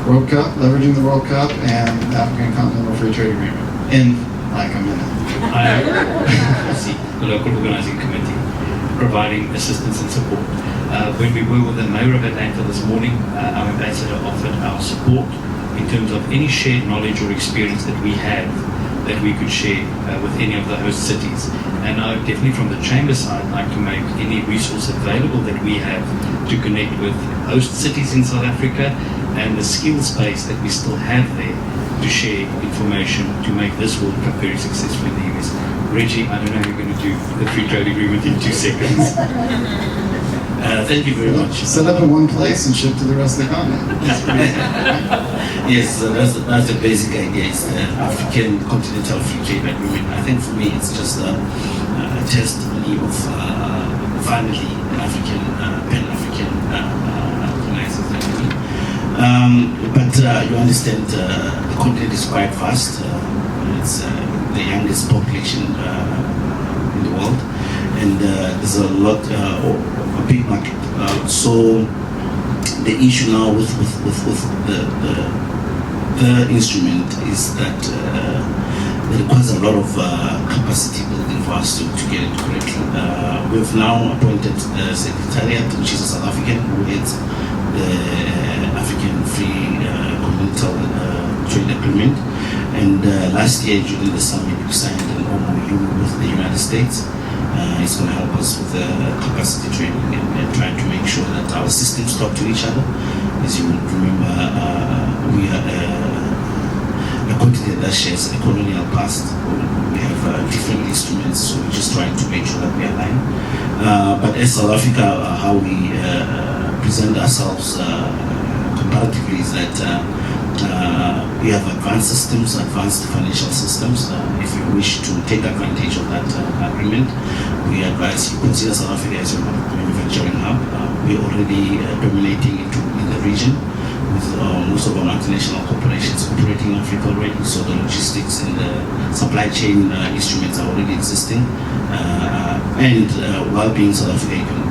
World Cup, leveraging the World Cup and African Continental Free Trade Agreement in like a minute. I see the local organizing committee providing assistance and support. When we were with the mayor of Atlanta this morning, our ambassador offered our support in terms of any shared knowledge or experience that we have that we could share with any of the host cities. And I definitely from the chamber side like to make any resource available that we have to connect with host cities in South Africa and the skills base that we still have there to share information to make this World Cup very successful in the US. Reggie, I don't know how you're going to do the free trade agreement in 2 seconds. Thank you very much. Set up in one place and ship to the rest of the continent. Yes, that's the basic idea. It's the African Continental Free Trade Agreement. I think for me it's just a testimony of finally African, Pan-African organizers. But you understand the continent is quite vast. It's the youngest population in the world, and there's a lot, a big market. So the issue now with the instrument is that it requires a lot of capacity building for us to get it correctly. We've now appointed the Secretariat, which is a South African, who heads the African Free Continental Trade Agreement. And last year during the summit, we signed an MOU with the United States. It's going to help us with capacity training and trying to make sure that our systems talk to each other. As you remember, we are a continent that shares a colonial past. We have different instruments, so we're just trying to make sure that we align. But as South Africa, how we present ourselves comparatively is that we have advanced systems, advanced financial systems. If you wish to take advantage of that agreement, we advise you consider South Africa as your manufacturing hub. We're already dominating in the region, with most of our multinational corporations operating in Africa already, so the logistics and the supply chain instruments are already existing. And while being South Africa, you can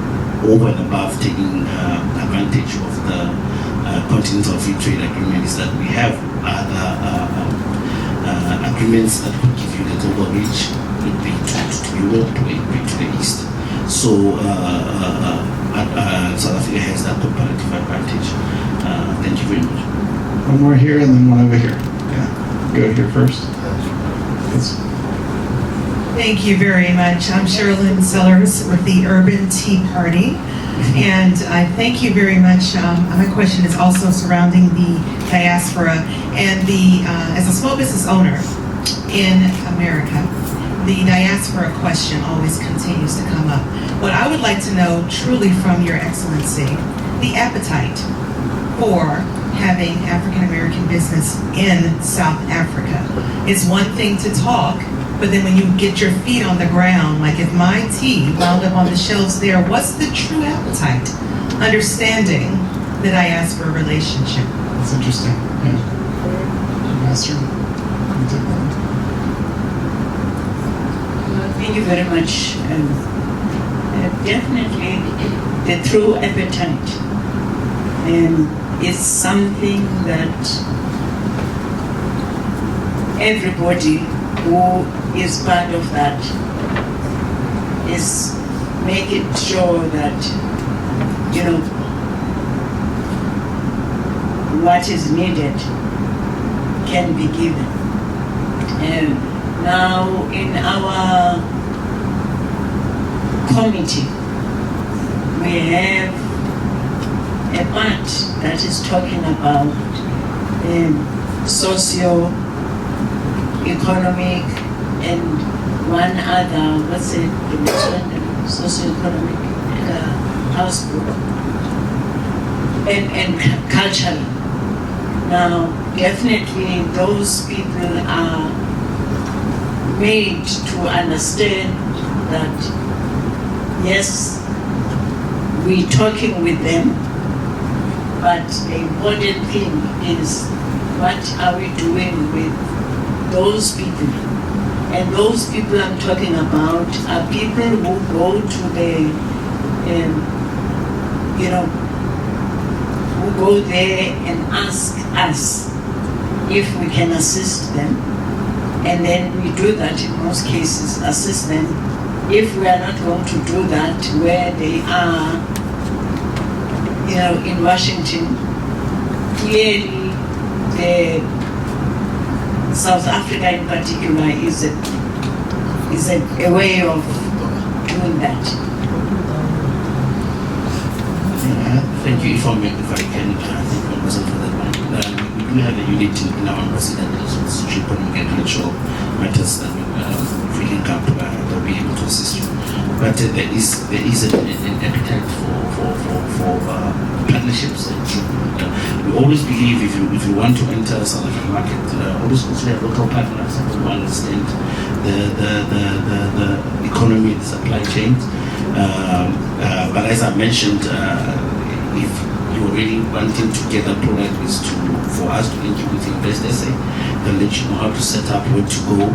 over and above taking advantage of the Continental Free Trade Agreement is that we have other agreements that could give you the global reach, would be to Europe, to the East. So South Africa has that comparative advantage. Thank you very much. One more here and then one over here. Yeah, go here first. Yes. Thank you very much. I'm Sherilyn Sellers with the Urban Tea Party. And I thank you very much. My question is also surrounding the diaspora and as a small business owner in America, the diaspora question always continues to come up. What I would like to know truly from Your Excellency, the appetite for having African American business in South Africa. It's one thing to talk, but then when you get your feet on the ground, like if my tea wound up on the shelves there, what's the true appetite? Understanding the diaspora relationship. That's interesting. Yeah. Master, you take that. Thank you very much. Definitely the true appetite. It's something that everybody who is part of that is making sure that, what is needed can be given. And now in our committee, we have a part that is talking about socio-economic and one other, what's it, socio-economic house group and cultural. Now, definitely those people are made to understand that, yes, we're talking with them, but the important thing is what are we doing with those people? And those people I'm talking about are people who go to the, who go there and ask us if we can assist them. And then we do that in most cases, assist them. If we are not going to do that where they are, in Washington, clearly the South Africa in particular is a way of doing that. Thank you. If I can, thank you, Ambassador, for that one. We do have a unit in our embassy that deals with socio-economic and cultural matters that if we can come to, they'll be able to assist you. But there is an appetite for partnerships. We always believe if you want to enter the South African market, always consider local partners who understand the economy, the supply chains. But as I mentioned, if you're really wanting to get a product is for us to link you with Invest SA, they'll let you know how to set up, where to go.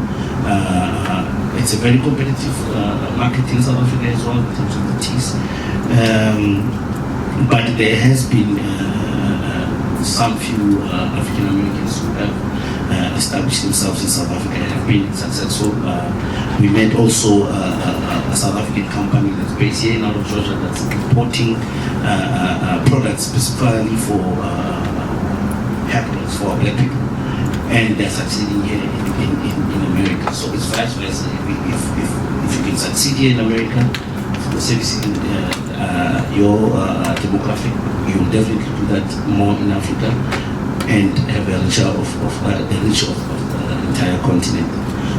It's a very competitive market in South Africa as well in terms of the teas. But there has been some few African Americans who have established themselves in South Africa and have been successful. We met also a South African company that's based here in out of Georgia that's importing products specifically for hair products for black people, and they're succeeding here in America. So it's vice versa. If you can succeed here in America, servicing your demographic, you will definitely do that more in Africa and have a richer the reach of the entire continent.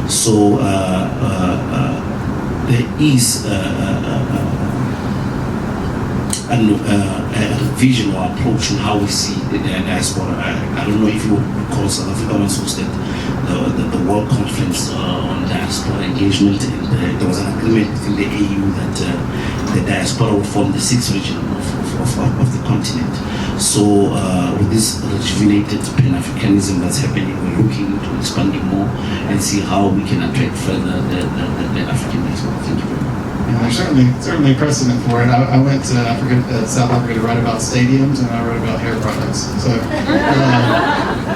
So there is a vision or approach on how we see the diaspora. I don't know if you recall South Africa once hosted the World Conference on Diaspora Engagement, and there was an agreement within the AU that the diaspora would form the sixth region of the continent. So with this rejuvenated Pan-Africanism that's happening, we're looking to expanding more and see how we can attract further the African diaspora. Thank you very much. Yeah, there's certainly precedent for it. I went to South Africa to write about stadiums, and I wrote about hair products.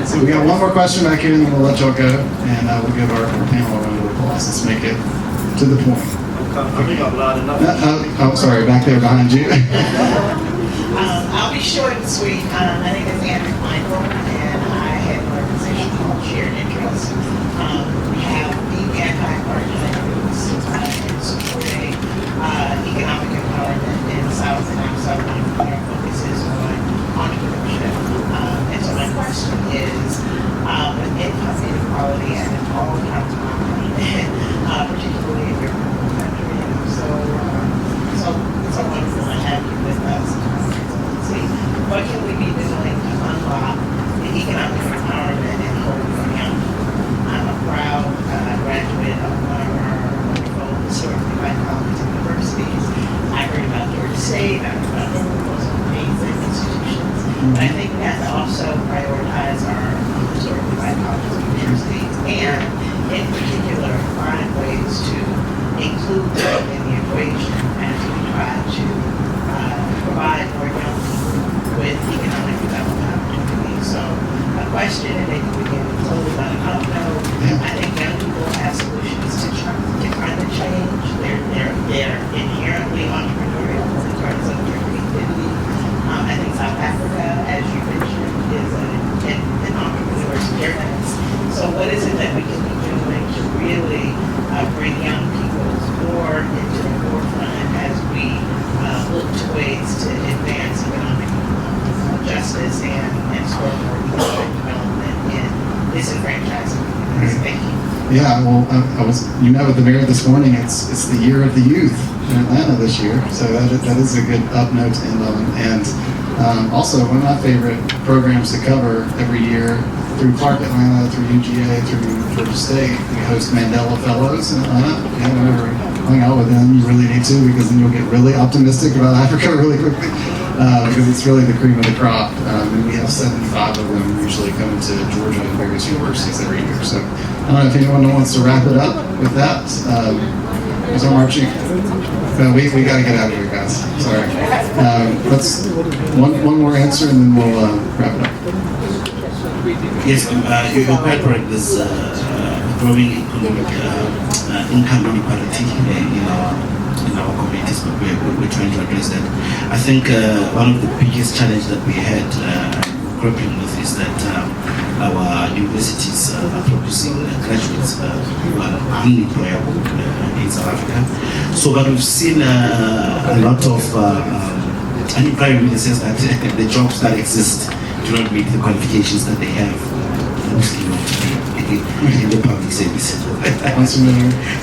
So we got one more question back here, and then we'll let y'all go, and we'll give our panel a round of applause. Let's make it to the point. I think I'm loud enough. Oh, sorry, back there behind you. I'll be short and sweet. My name is Andrew Michael, and I have an organization called Shared Interests. We have the anti-apartheid groups and supporting economic empowerment in South and outside of our focuses on entrepreneurship. And so my question is, with income inequality and all kinds of poverty, particularly in your country, so wonderful to have you with us. What can we be doing to unlock the economic empowerment and hope for young people? I'm a proud graduate of one of our wonderful historically black colleges and universities. I heard about Georgia State, I heard about those amazing institutions. But I think we have to also prioritize our historically black colleges and universities, and in particular find ways to include them in the equation as we try to provide more young people with economic development opportunities. So a question, and maybe we can close on a up note. I think young people have solutions to climate change. They're inherently entrepreneurial in terms of their creativity. I think South Africa, as you mentioned, is an entrepreneur's paradise. So what is it that we can be doing to really bring young people more into the forefront as we look to ways to advance economic justice and spur more economic development in disenfranchised communities? Thank you. Yeah, well, you met with the mayor this morning. It's the year of the youth in Atlanta this year, so that is a good up note to end on. And also, one of my favorite programs to cover every year through Clark Atlanta, through UGA, through Georgia State, we host Mandela Fellows in Atlanta. Yeah, whenever hang out with them, you really need to, because then you'll get really optimistic about Africa really quickly, because it's really the cream of the crop. And we have 75 of them usually coming to Georgia and various universities every year. So I don't know if anyone wants to wrap it up with that. So marching. We got to get out of here, guys. Sorry. Let's one more answer, and then we'll wrap it up. Yes, you're quite correct. There's growing economic income inequality in our communities, but we're trying to address that. I think one of the biggest challenges that we had grappling with is that our universities are producing graduates who are unemployable in South Africa. So, but we've seen a lot of unemployment in the sense that the jobs that exist do not meet the qualifications that they have, mostly not in the public service.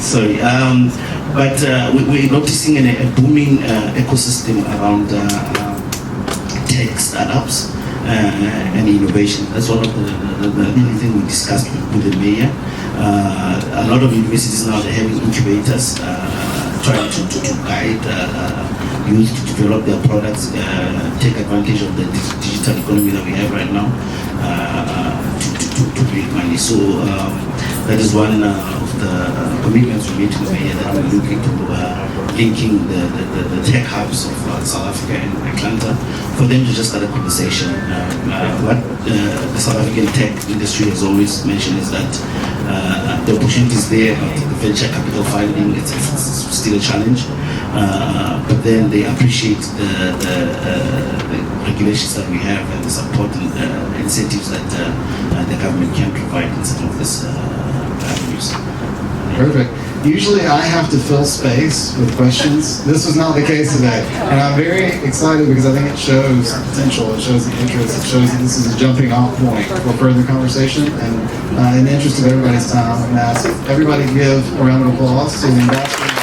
Sorry, but we're noticing a booming ecosystem around tech startups and innovation. That's one of the things we discussed with the mayor. A lot of universities now, they're having incubators trying to guide youth to develop their products, take advantage of the digital economy that we have right now to make money. So that is one of the commitments we made to the mayor, that we're looking to linking the tech hubs of South Africa and Atlanta for them to just start a conversation. What the South African tech industry has always mentioned is that the opportunity is there, but the venture capital funding, it's still a challenge. But then they appreciate the regulations that we have and the support and incentives that the government can provide in some of this avenues. Perfect. Usually I have to fill space with questions. This was not the case today. And I'm very excited because I think it shows potential, it shows the interest, it shows that this is a jumping off point for further conversation. And in the interest of everybody's time, I'm going to ask everybody to give a round of applause to the ambassador.